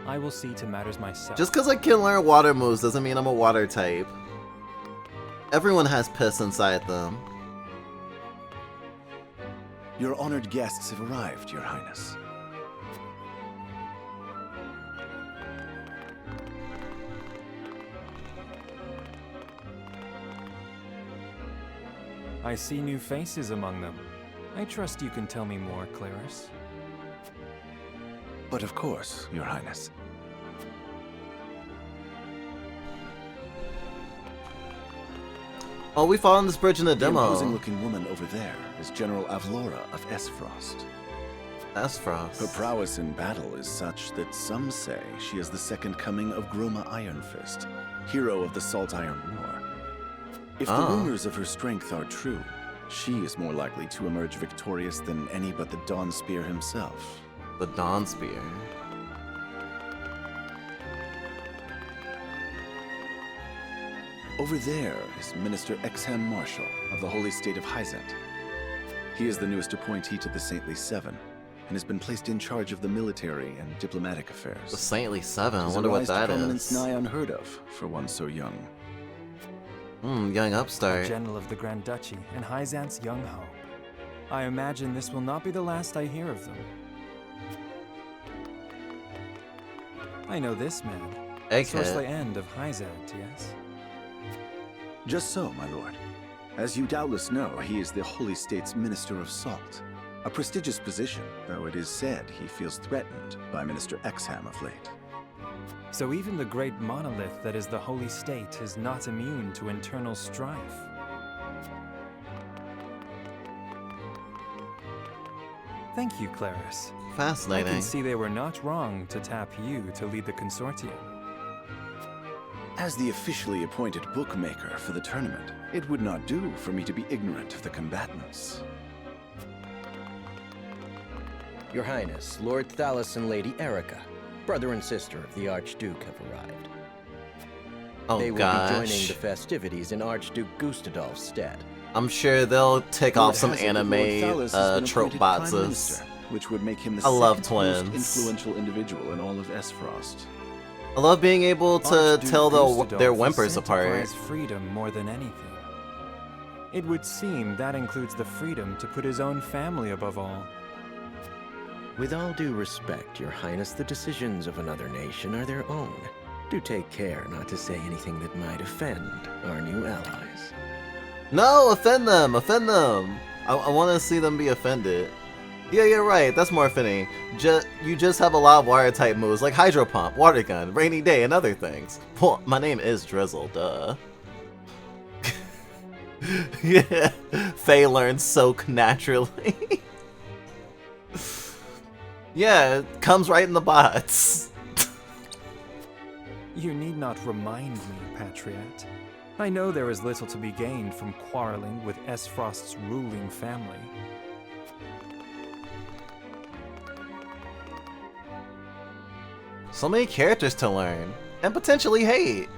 I will see to matters myself. Just because I can learn water moves doesn't mean I'm a water type. Everyone has piss inside them. Your honored guests have arrived, Your Highness. I see new faces among them. I trust you can tell me more, Claris. But of course, Your Highness. Oh, we fought on this bridge in the demo. The imposing-looking woman over there is General Avlora of Esfrost. Esfrost. Her prowess in battle is such that some say she is the second coming of Groma Ironfist, hero of the Salt Iron War. If the rumors of her strength are true, she is more likely to emerge victorious than any but the Dawnspear himself. The Dawnspear. Over there is Minister Exham Marshal of the Holy State of Hyzant. He is the newest appointee to the Saintly Seven, and has been placed in charge of the military and diplomatic affairs. The Saintly Seven, I wonder what that is. Nigh unheard of for one so young. Young upstart. A general of the Grand Duchy and Hyzant's Young Hawk. I imagine this will not be the last I hear of them. I know this man. Sourceley End of Hyzant, yes? Just so, my lord. As you doubtless know, he is the Holy State's Minister of Salt. A prestigious position, though it is said he feels threatened by Minister Exham of late. So even the great monolith that is the Holy State is not immune to internal strife. Thank you, Claris. Fascinating. I can see they were not wrong to tap you to lead the consortium. As the officially appointed bookmaker for the tournament, it would not do for me to be ignorant of the combatants. Your Highness, Lord Thalos and Lady Erica, brother and sister of the Archduke, have arrived. Oh, they will be joining the festivities in Archduke Gustadolf's stead. I'm sure they'll tick off some anime trope boxes. Which would make him the most influential individual in all of Esfrost. I love being able to tell their whimpers apart. Freedom more than anything. It would seem that includes the freedom to put his own family above all. With all due respect, Your Highness, the decisions of another nation are their own. Do take care not to say anything that might offend our new allies. No, offend them, offend them. I want to see them be offended. Yeah, you're right. That's more fitting. You just have a lot of water type moves like Hydro Pump, Water Gun, Rainy Day, and other things. Well, my name is Drizzle, duh. Yeah, Faye learns Soak naturally. Yeah, it comes right in the bots. You need not remind me, Patriot. I know there is little to be gained from quarreling with Esfrost's ruling family. So many characters to learn, and potentially hate.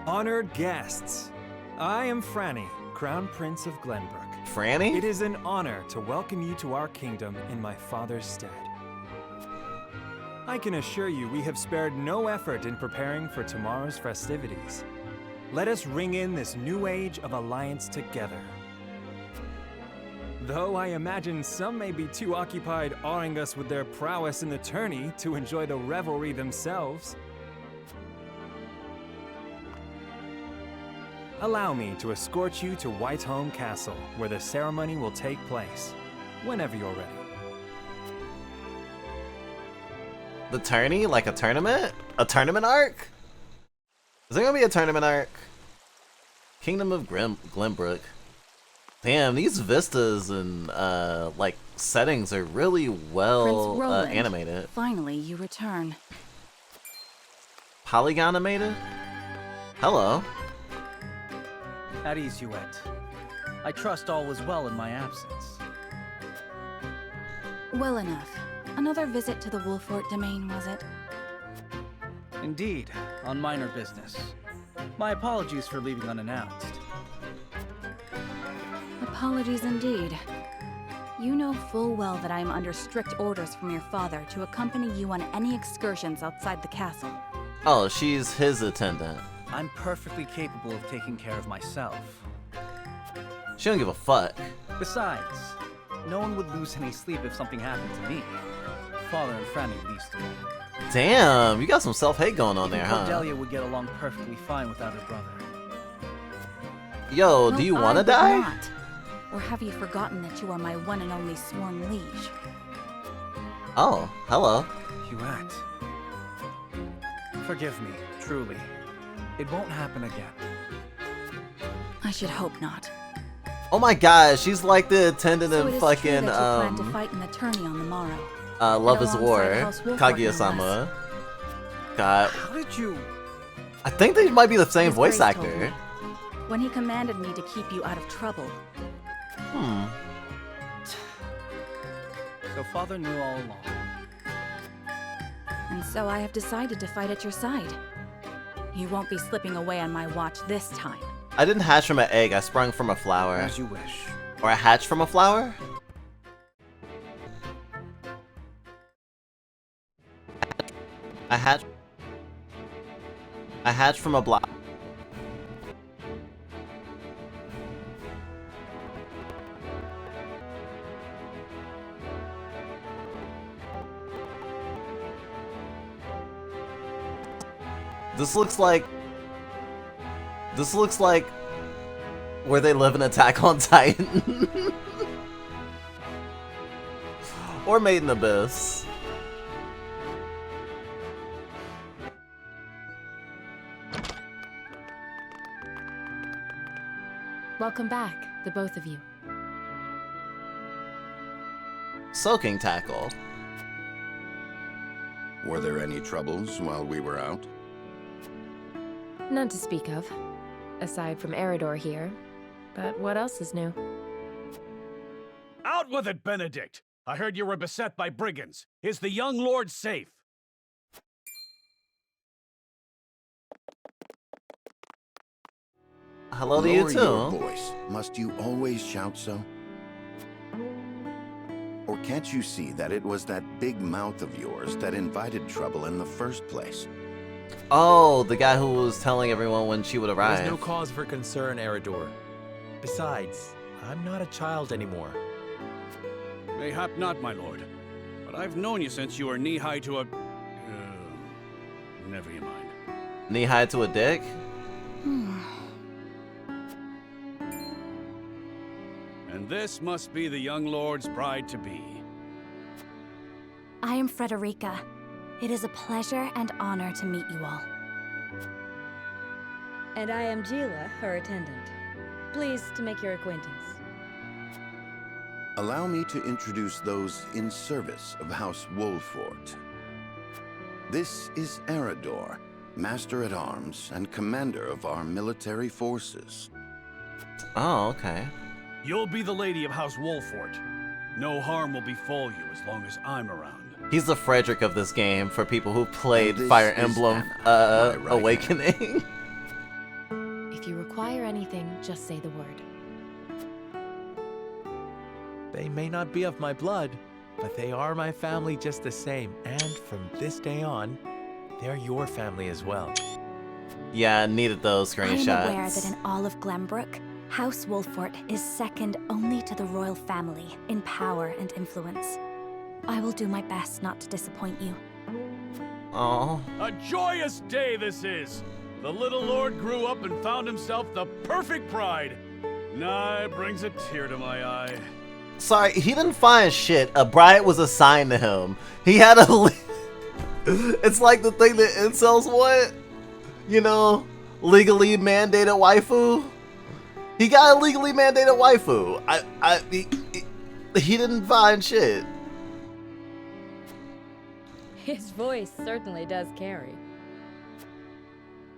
Honored guests, I am Franny, Crown Prince of Glenbrook. Franny? It is an honor to welcome you to our kingdom in my father's stead. I can assure you we have spared no effort in preparing for tomorrow's festivities. Let us ring in this new age of alliance together. Though I imagine some may be too occupied awing us with their prowess in the tourney to enjoy the revelry themselves. Allow me to escort you to Whitehome Castle, where the ceremony will take place, whenever you're ready. The tourney? Like a tournament? A tournament arc? Is there gonna be a tournament arc? Kingdom of Glenbrook. Damn, these vistas and like settings are really well animated. Finally, you return. Polygon animated? Hello. At ease, Yuet. I trust all was well in my absence. Well enough. Another visit to the Wolfort domain, was it? Indeed, on minor business. My apologies for leaving unannounced. Apologies indeed. You know full well that I am under strict orders from your father to accompany you on any excursions outside the castle. Oh, she's his attendant. I'm perfectly capable of taking care of myself. She don't give a fuck. Besides, no one would lose any sleep if something happened to me. Father and Franny least of all. Damn, you got some self-hate going on there, huh? Cordelia would get along perfectly fine without her brother. Yo, do you want to die? Not. Or have you forgotten that you are my one and only sworn liege? Oh, hello. Yuet. Forgive me, truly. It won't happen again. I should hope not. Oh my god, she's like the attendant So in it is fucking true that you plan to fight in the tourney on the morrow. Love is War, alongside House Wolfort, Kaguya-sama. God. How did you... I think they might be the same His voice Grace told actor. me, when he commanded me to keep you out of trouble. So Father knew all along. And so I have decided to fight at your side. You won't be slipping away on my watch this time. I didn't hatch from an egg, I sprung from a flower. As you wish. Or I hatched from a flower? I hatched from a block. This looks like where they live in Attack on Titan. Or Made in Abyss. Welcome back, the both of you. Soaking tackle. Were there any troubles while we were out? None to speak of, aside from Eridor here. But what else is new? Out with it, Benedict! I heard you were beset by brigands. Is the young lord safe? Hello to you too. Lower your voice. Must you always shout so? Or can't you see that it was that big mouth of yours that invited trouble in the first place? Oh, the guy who was telling everyone when she would arrive. There's no cause for concern, Eridor. Besides, I'm not a child anymore. Mayhap not, my lord. But I've known you since you were knee-high to a... never you mind. Knee-high to a dick? And this must be the young lord's bride-to-be. I am Frederica. It is a pleasure and honor to meet you all. And I am Gila, her attendant. Pleased to make your acquaintance. Allow me to introduce those in service of House Wolfort. This is Eridor, Master-at-Arms and Commander of our military forces. Oh, okay. You'll be the lady of House Wolfort. No harm will befall you as long as I'm around. He's the Frederick of this game for people who played This Fire is Emblem Anna, my right Awakening. If you require anything, just say the word. They may not be of my blood, but they are my family just the same. And from this day on, they're your family as well. Yeah, I needed those screenshots. I am aware that in all of Glenbrook, House Wolfort is second only to the royal family in power and influence. I will do my best not to disappoint you. Oh. A joyous day this is! The little lord grew up and found himself the perfect bride. Nigh brings a tear to my eye. Sorry, he didn't find shit. A bride was assigned to him. He had a... It's like the thing that incels want. You know? Legally mandated waifu? He got a legally mandated waifu. He didn't find shit. His voice certainly does carry.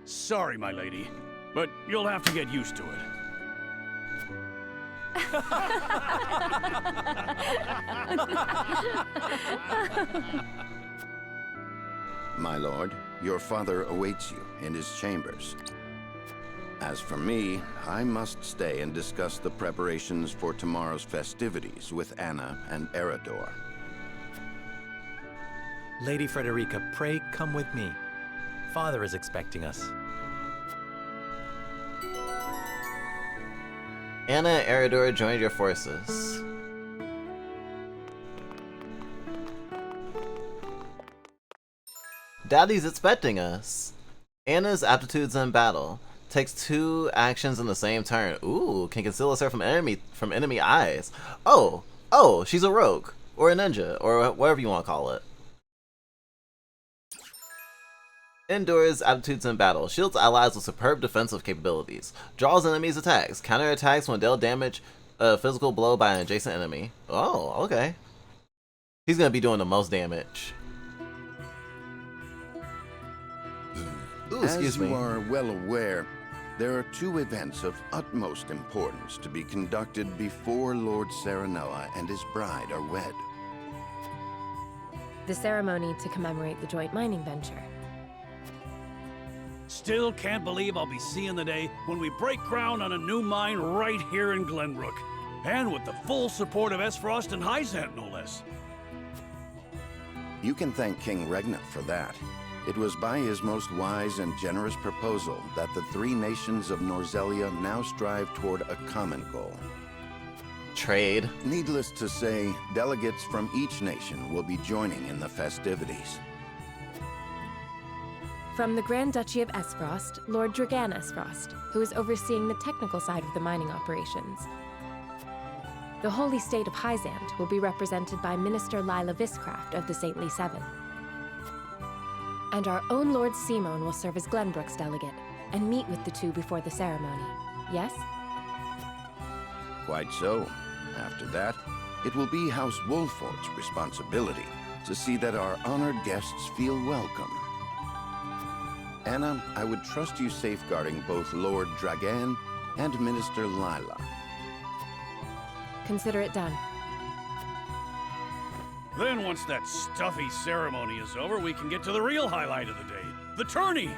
Sorry, my lady, but you'll have to get used to it. My lord, your father awaits you in his chambers. As for me, I must stay and discuss the preparations for tomorrow's festivities with Anna and Eridor. Lady Frederica, pray come with me. Father is expecting us. Anna and Eridor joined your forces. Daddy's expecting us. Anna's aptitudes in battle. Takes 2 actions in the same turn. Ooh, can conceal herself from enemy eyes. Oh, she's a rogue. Or a ninja. Or whatever you want to call it. Endures aptitudes in battle. Shields allies with superb defensive capabilities. Draws enemies' attacks. Counter attacks when dealt damage a physical blow by an adjacent enemy. Oh, okay. He's gonna be doing the most damage. Ooh, excuse me. As you are well aware, there are 2 events of utmost importance to be conducted before Lord Serenoa and his bride are wed. The ceremony to commemorate the joint mining venture. Still can't believe I'll be seeing the day when we break ground on a new mine right here in Glenbrook. And with the full support of Esfrost and Hyzant, no less. You can thank King Regna for that. It was by his most wise and generous proposal that the 3 nations of Norzelia now strive toward a common goal. Trade. Needless to say, delegates from each nation will be joining in the festivities. From the Grand Duchy of Esfrost, Lord Dragan Esfrost, who is overseeing the technical side of the mining operations. The Holy State of Hyzant will be represented by Minister Lila Viscraft of the Saintly Seven. And our own Lord Simon will serve as Glenbrook's delegate and meet with the 2 before the ceremony. Yes? Quite so. After that, it will be House Wolfort's responsibility to see that our honored guests feel welcome. Anna, I would trust you safeguarding both Lord Dragan and Minister Lila. Consider it done. Then once that stuffy ceremony is over, we can get to the real highlight of the day. The tourney!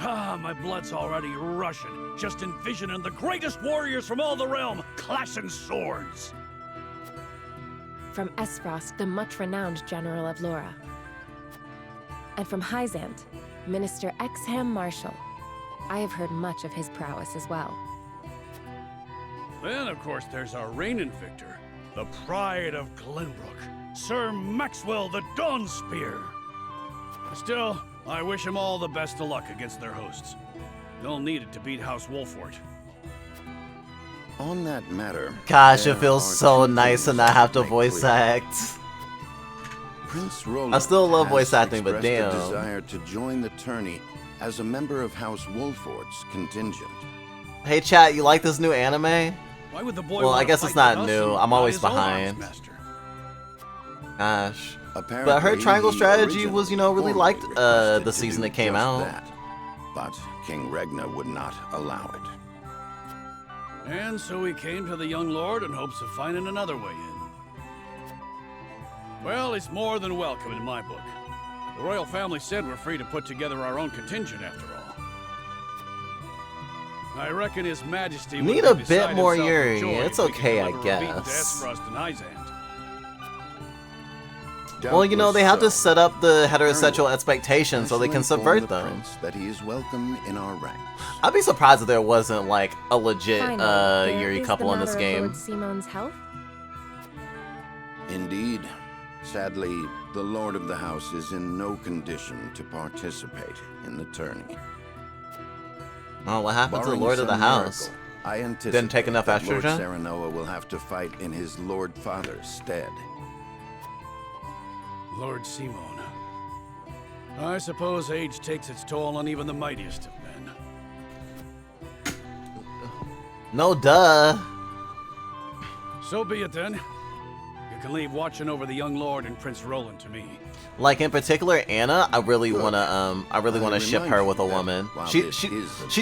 Ah, my blood's already rushing, just envisioning the greatest warriors from all the realm clashing swords. From Esfrost, the much-renowned General of Laura. And from Hyzant, Minister Exham Marshall. I have heard much of his prowess as well. Then, of course, there's our reigning victor, the pride of Glenbrook, Sir Maxwell the Dawnspear. Still, I wish him all the best of luck against their hosts. They'll need it to beat House Wolfort. On that matter, gosh, it feels so nice to not have to voice act. Prince Roland I still love voice acting, but expressed damn. a desire to join the tourney as a member of House Wolfort's contingent. Hey chat, you like this new anime? Why would the boy Well, I wanna guess it's fight not with us new. and I'm not always his own behind. arms master? Gosh. Apparently, But her triangle he strategy was, originally really formally liked requested the to season do that came just out. that, but King Regna would not allow it. And so we came to the young lord in hopes of finding another way in. Well, he's more than welcome in my book. The royal family said we're free to put together our own contingent after all. I reckon His Majesty Need would a be bit beside more himself with Yuri. joy It's if we could okay, I deliver a beat to guess. Esfrost and Hyzant. Well, they have to Doubtless set up the heterosexual Colonel, expectations so they can inform subvert the them. prince that he is welcome in our ranks. I'd be surprised if there wasn't like a legit Finally, there Yuri is couple the in this matter of game. Lord Simon's health? Indeed. Sadly, the Lord of the House is in no condition to participate in the tourney. Oh, what happened to the Barring Lord of the some House? miracle, I anticipate Didn't take enough that Lord estrogen? Serenoa will have to fight in his Lord Father's stead. Lord Simon. I suppose age takes its toll on even the mightiest of men. No duh. So be it then. You can leave watching over the young lord and Prince Roland to me. Like in particular, Anna, I really wanna ship her with a woman. She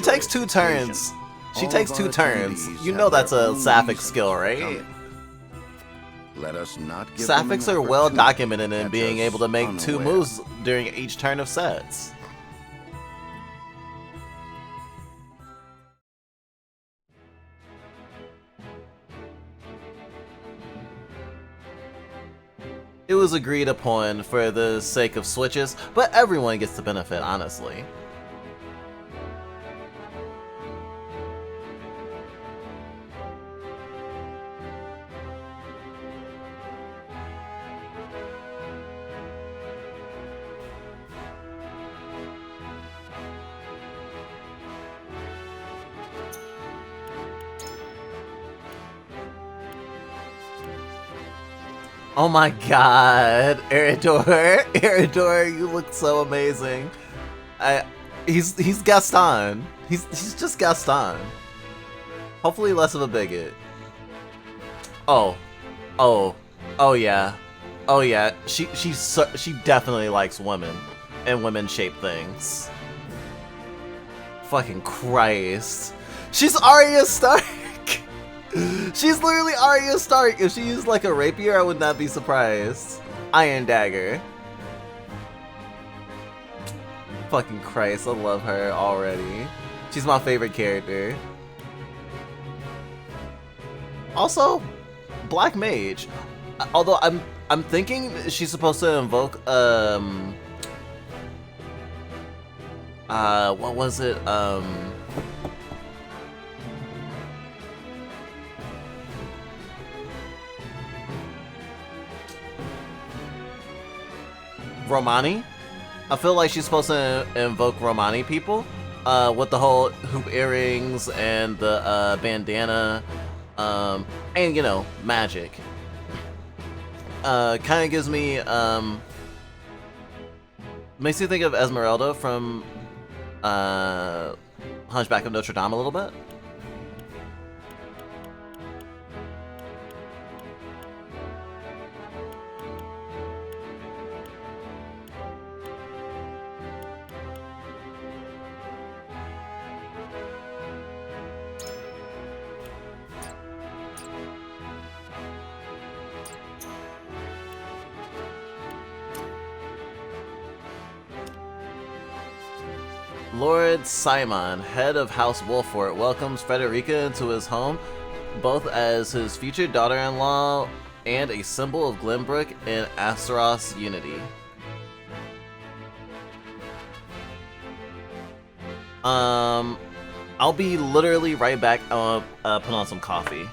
takes 2 turns. She takes 2 turns. You know that's a Sapphic skill, right? Let us not give Sapphics are well documented in being able to make 2 moves during each turn of sets. It was agreed upon for the sake of switches, but everyone gets the benefit, honestly. Oh my god, Eridor, you look so amazing. He's Gaston. He's just Gaston. Hopefully less of a bigot. Oh yeah. She definitely likes women and women-shaped things. Fucking Christ. She's Arya Stark. She's literally Arya Stark. If she used like a rapier, I would not be surprised. Iron Dagger. Fucking Christ, I love her already. She's my favorite character. Also, Black Mage. Although I'm thinking she's supposed to invoke what was it? Romani? I feel like she's supposed to invoke Romani people with the whole hoop earrings and the bandana and, you know, magic. Kind of gives me, makes me think of Esmeralda from Hunchback of Notre Dame a little bit. Lord Simon, head of House Wolfort, welcomes Frederica into his home, both as his future daughter-in-law and a symbol of Glenbrook and Asteros unity. I'll be literally right back. I'll put on some coffee.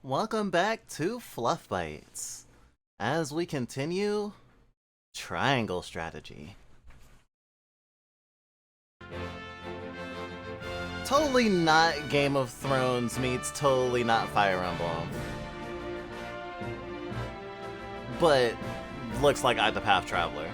Welcome back to Fluff Bites, as we continue Triangle Strategy. Totally not Game of Thrones meets totally not Fire Emblem. But looks like Octopath Traveler.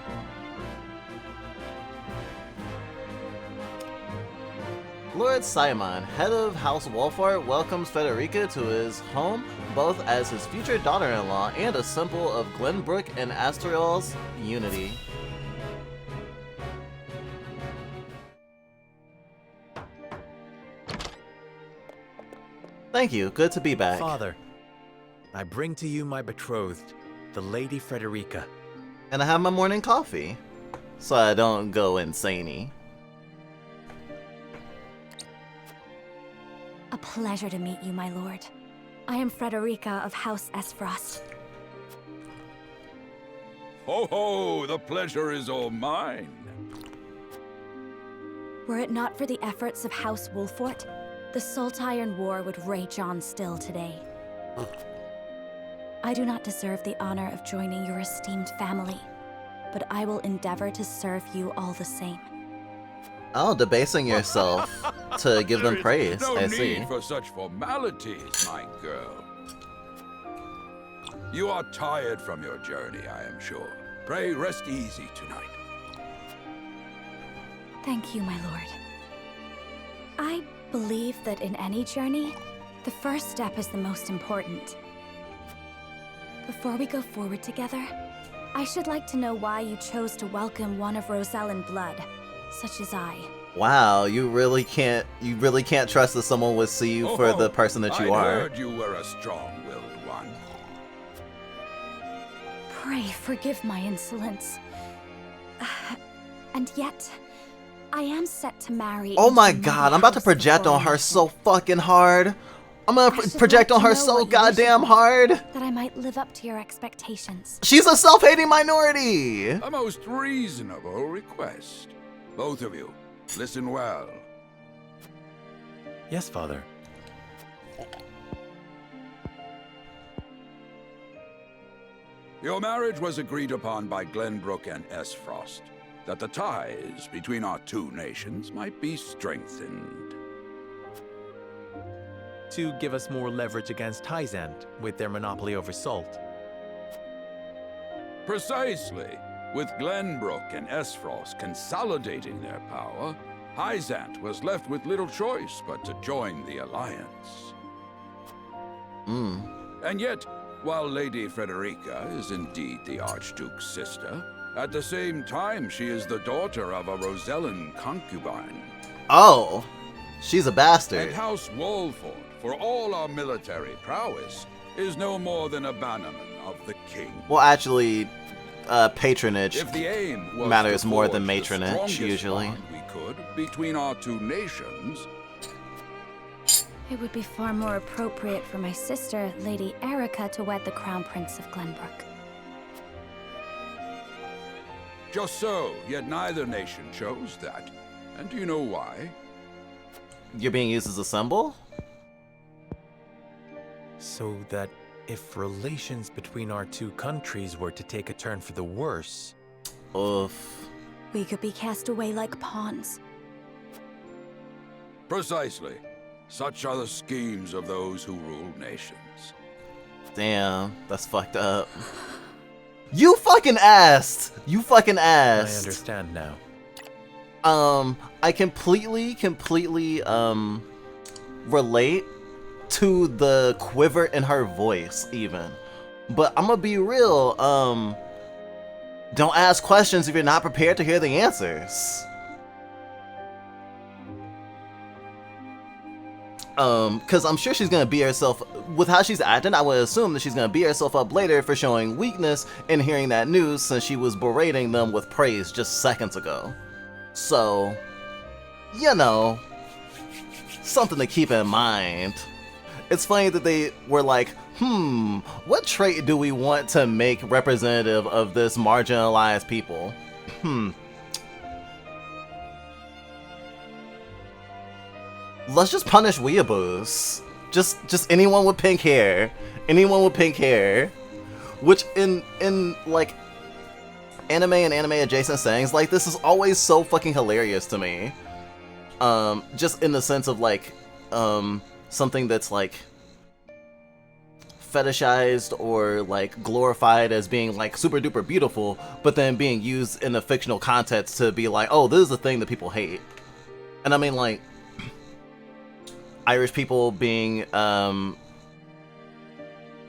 Lord Simon, head of House Wolfart, welcomes Frederica to his home, both as his future daughter-in-law and a symbol of Glenbrook and Asteriel's unity. Thank you, good to be back. Father, I bring to you my betrothed, the Lady Frederica. And I have my morning coffee, so I don't go insane-y. A pleasure to meet you, my lord. I am Frederica of House Esfrost. Ho ho, the pleasure is all mine. Were it not for the efforts of House Wolfort, the Saltiron War would rage on still today. I do not deserve the honor of joining your esteemed family, but I will endeavor to serve you all the same. Oh, debasing yourself to give them praise, No I see. need for such formalities, my girl. You are tired from your journey, I am sure. Pray rest easy tonight. Thank you, my lord. I believe that in any journey, the first step is the most important. Before we go forward together, I should like to know why you chose to welcome one of Rosellan blood, such as I. Wow, you really can't trust that someone would see you for the person that you I are. heard you were a strong-willed one. Pray forgive my insolence. And yet, I am set to marry. Oh my into god, the I'm about to house project before on her me. so fucking hard. I'm gonna I should project like on to her know so what you wish goddamn of me, hard. That I might live up to your expectations. She's a self-hating minority. A most reasonable request. Both of you, listen well. Yes, Father. Your marriage was agreed upon by Glenbrook and Esfrost, that the ties between our two nations might be strengthened. To give us more leverage against Hyzant with their monopoly over salt. Precisely. With Glenbrook and Esfrost consolidating their power, Hyzant was left with little choice but to join the alliance. And yet, while Lady Frederica is indeed the Archduke's sister, at the same time she is the daughter of a Rosellan concubine. Oh, she's a bastard. And House Wolford, for all our military prowess, is no more than a bannerman of the king. Well, actually, patronage If the aim was matters to more forge than the matronage, strongest usually. bond we could between our two nations, It would be far more appropriate for my sister, Lady Erica, to wed the Crown Prince of Glenbrook. just so, yet neither nation chose that. And do you know why? You're being used as a symbol? So that if relations between our two countries were to take a turn for the worse... Oof. We could be cast away like pawns. Precisely. Such are the schemes of those who rule nations. Damn, that's fucked up. You fucking asked! You fucking asked! I understand now. I completely, relate to the quiver in her voice, even. But I'm gonna be real, don't ask questions if you're not prepared to hear the answers. Cause I'm sure she's gonna beat herself, with how she's acting, I would assume that she's gonna beat herself up later for showing weakness in hearing that news since she was berating them with praise just seconds ago. So, you know, something to keep in mind. It's funny that they were like, what trait do we want to make representative of this marginalized people? Let's just punish weeaboos. Just anyone with pink hair. Anyone with pink hair. Which in like anime and anime adjacent sayings like this is always so fucking hilarious to me. Just in the sense of like something that's like fetishized or like glorified as being like super duper beautiful, but then being used in a fictional context to be like, oh, this is the thing that people hate. And I mean, like, Irish people being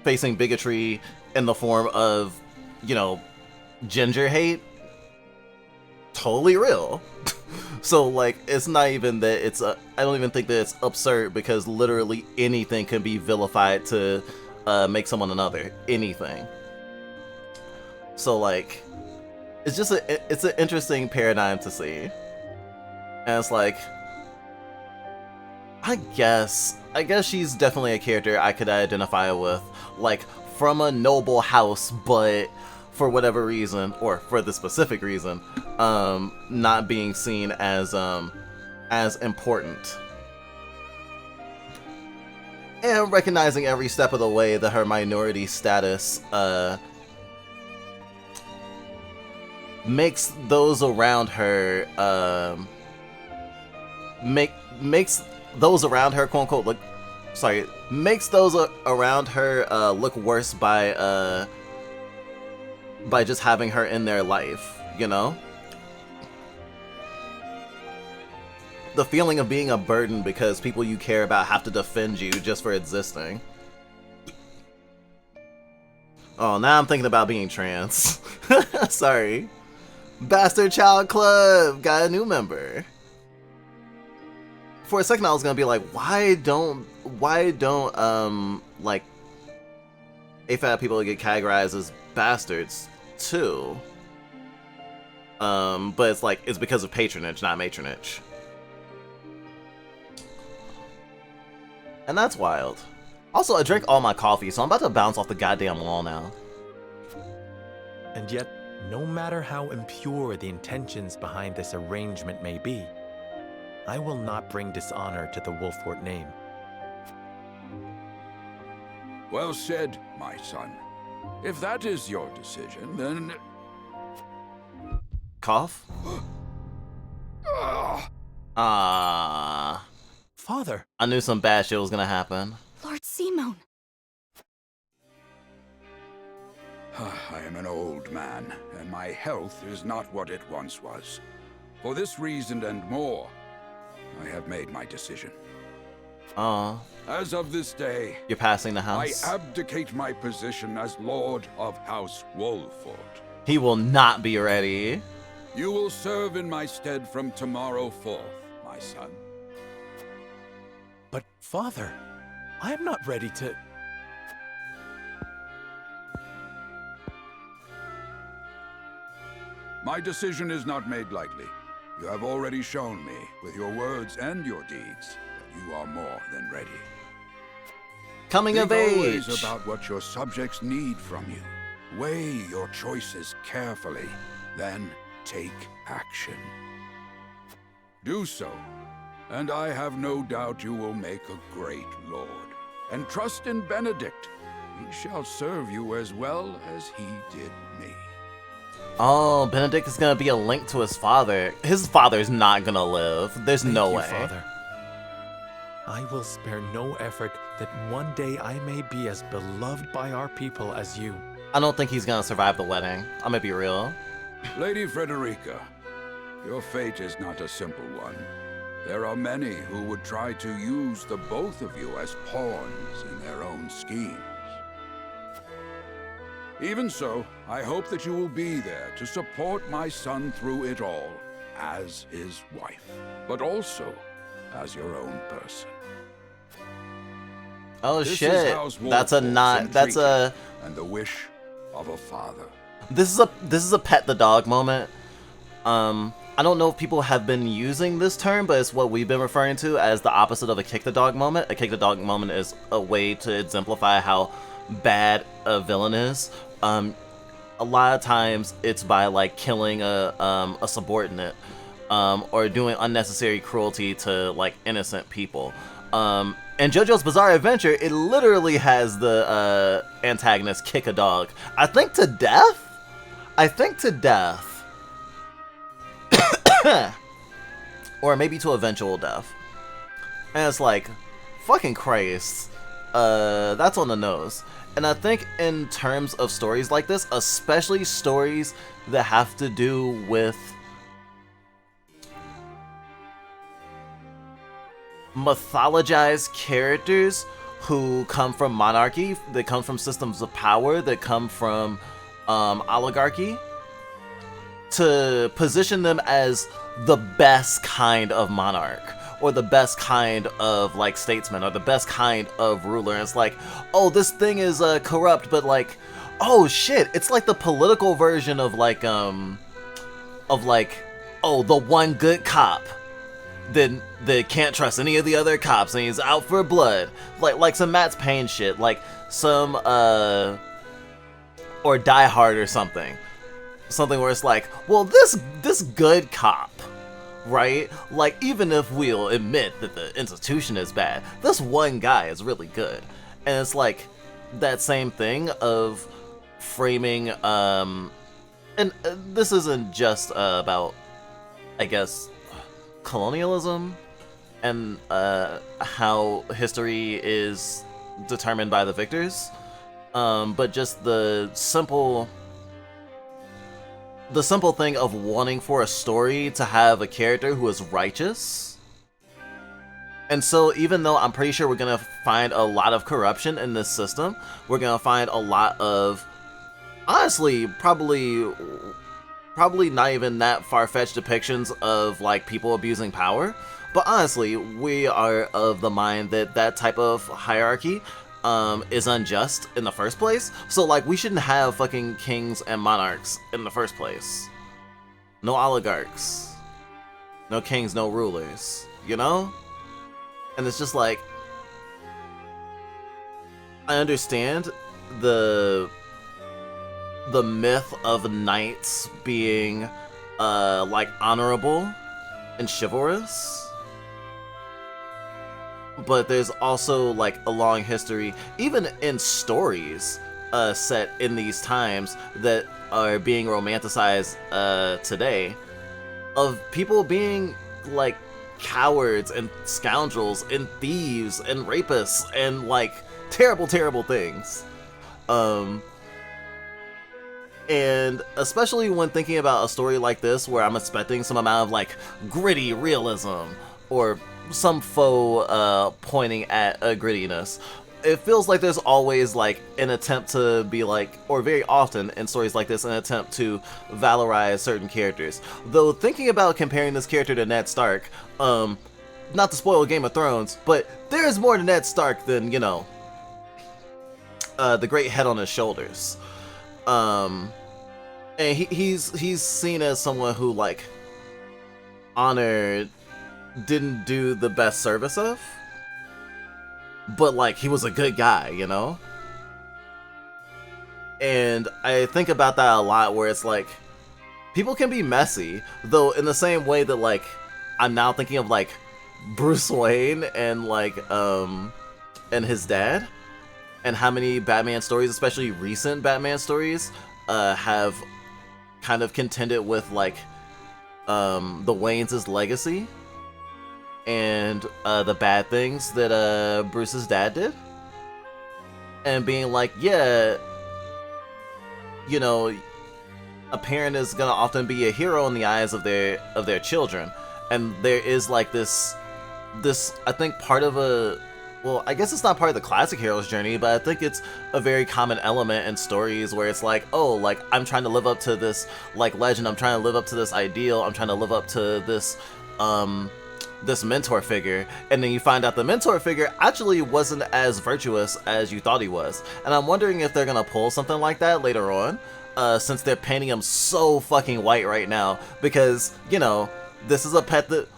facing bigotry in the form of, you know, ginger hate, totally real. So like, it's not even that it's I don't even think that it's absurd, because literally anything can be vilified to make someone another. Anything. So like, it's just it's an interesting paradigm to see. And it's like, I guess she's definitely a character I could identify with, like, from a noble house, but for whatever reason, or for the specific reason, not being seen as important. And recognizing every step of the way that her minority status makes those around her makes those around her, quote unquote, makes those around her look worse by just having her in their life, you know? The feeling of being a burden because people you care about have to defend you just for existing. Oh, now I'm thinking about being trans. Sorry. Bastard Child Club got a new member. For a second I was gonna be like, why don't like AFAB people get categorized as bastards too? But it's like, it's because of patronage, not matronage. And that's wild. Also, I drank all my coffee, so I'm about to bounce off the goddamn wall now. And yet, no matter how impure the intentions behind this arrangement may be, I will not bring dishonor to the Wolfort name. Well said, my son. If that is your decision, then... Cough? Father! I knew some bad shit was gonna happen. Lord Simone. I am an old man, and my health is not what it once was. For this reason and more, I have made my decision. As of this day, you're passing the house? I abdicate my position as Lord of House Wolfort. He will not be ready. You will serve in my stead from tomorrow forth, my son. But, Father, I am not ready to... My decision is not made lightly. You have already shown me, with your words and your deeds, that you are more than ready. Coming of age! Think always about what your subjects need from you. Weigh your choices carefully, then take action. Do so, and I have no doubt you will make a great lord. And trust in Benedict. He shall serve you as well as he did me. Oh, Benedict is gonna be a link to his father. His father's not gonna live. There's no way. Father. I will spare no effort that one day I may be as beloved by our people as you. I don't think he's gonna survive the wedding. I'm gonna be real. Lady Frederica, your fate is not a simple one. There are many who would try to use the both of you as pawns in their own schemes. Even so, I hope that you will be there to support my son through it all, as his wife, but also as your own person. Oh This shit! is House That's a Wolfort's not. That's a. entreaty and the wish of a father. This is a pet the dog moment. I don't know if people have been using this term, but it's what we've been referring to as the opposite of a kick the dog moment. A kick the dog moment is a way to exemplify how bad a villain is. A lot of times it's by like killing a subordinate, or doing unnecessary cruelty to like innocent people. In JoJo's Bizarre Adventure, it literally has the antagonist kick a dog. I think to death. or maybe to eventual death. And it's like, fucking Christ, that's on the nose. And I think in terms of stories like this, especially stories that have to do with mythologized characters who come from monarchy, that come from systems of power, that come from oligarchy, to position them as the best kind of monarch, or the best kind of like statesman, or the best kind of ruler. And it's like, oh, this thing is corrupt, but like, oh shit, it's like the political version of like oh, the one good cop that can't trust any of the other cops and he's out for blood, like some Max Payne shit, like some or Die Hard or something where it's like, well, this good cop, right? Like, even if we'll admit that the institution is bad, this one guy is really good. And it's like that same thing of framing, and this isn't just about, I guess, colonialism and how history is determined by the victors, but just the simple thing of wanting for a story to have a character who is righteous. And so even though I'm pretty sure we're gonna find a lot of corruption in this system, we're gonna find a lot of, honestly, probably not even that far-fetched depictions of like people abusing power, but honestly, we are of the mind that that type of hierarchy is unjust in the first place. So like, we shouldn't have fucking kings and monarchs in the first place. No oligarchs, no kings, no rulers, you know? And it's just like, I understand the myth of knights being like honorable and chivalrous, but there's also like a long history, even in stories set in these times that are being romanticized today, of people being like cowards and scoundrels and thieves and rapists and like terrible things. And especially when thinking about a story like this where I'm expecting some amount of like gritty realism or some faux pointing at a grittiness, it feels like there's always like an attempt to be like, or very often in stories like this, an attempt to valorize certain characters. Though thinking about comparing this character to Ned Stark, not to spoil Game of Thrones, but there is more to Ned Stark than, you know, the great head on his shoulders. And he's seen as someone who like honor didn't do the best service of, but like he was a good guy, you know? And I think about that a lot, where it's like people can be messy, though in the same way that like I'm now thinking of like Bruce Wayne and like and his dad, and how many Batman stories, especially recent Batman stories, have kind of contended with like the Waynes' legacy and the bad things that Bruce's dad did, and being like, yeah, you know, a parent is gonna often be a hero in the eyes of their children, and there is like this I think part of well, I guess it's not part of the classic hero's journey, but I think it's a very common element in stories where it's like, oh, like I'm trying to live up to this like legend, I'm trying to live up to this ideal, I'm trying to live up to this this mentor figure, and then you find out the mentor figure actually wasn't as virtuous as you thought he was. And I'm wondering if they're gonna pull something like that later on, since they're painting him so fucking white right now, because, you know, this is a pet the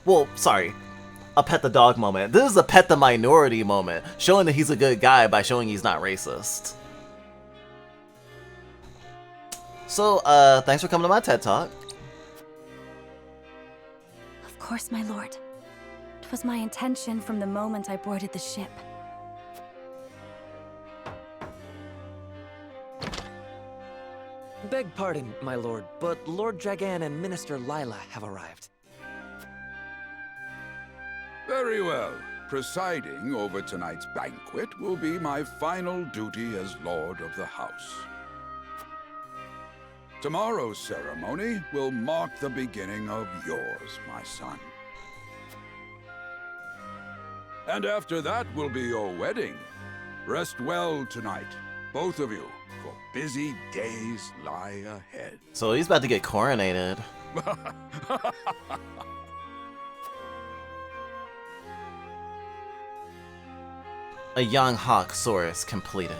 dog moment. This is a pet the minority moment, showing that he's a good guy by showing he's not racist. So, thanks for coming to my TED Talk. Of course, my lord. It was my intention from the moment I boarded the ship. Beg pardon, my lord, but Lord Dragan and Minister Lila have arrived. Very well. Presiding over tonight's banquet will be my final duty as Lord of the House. Tomorrow's ceremony will mark the beginning of yours, my son. And after that will be your wedding. Rest well tonight, both of you, for busy days lie ahead. So he's about to get coronated. A Young Hawk Soars completed.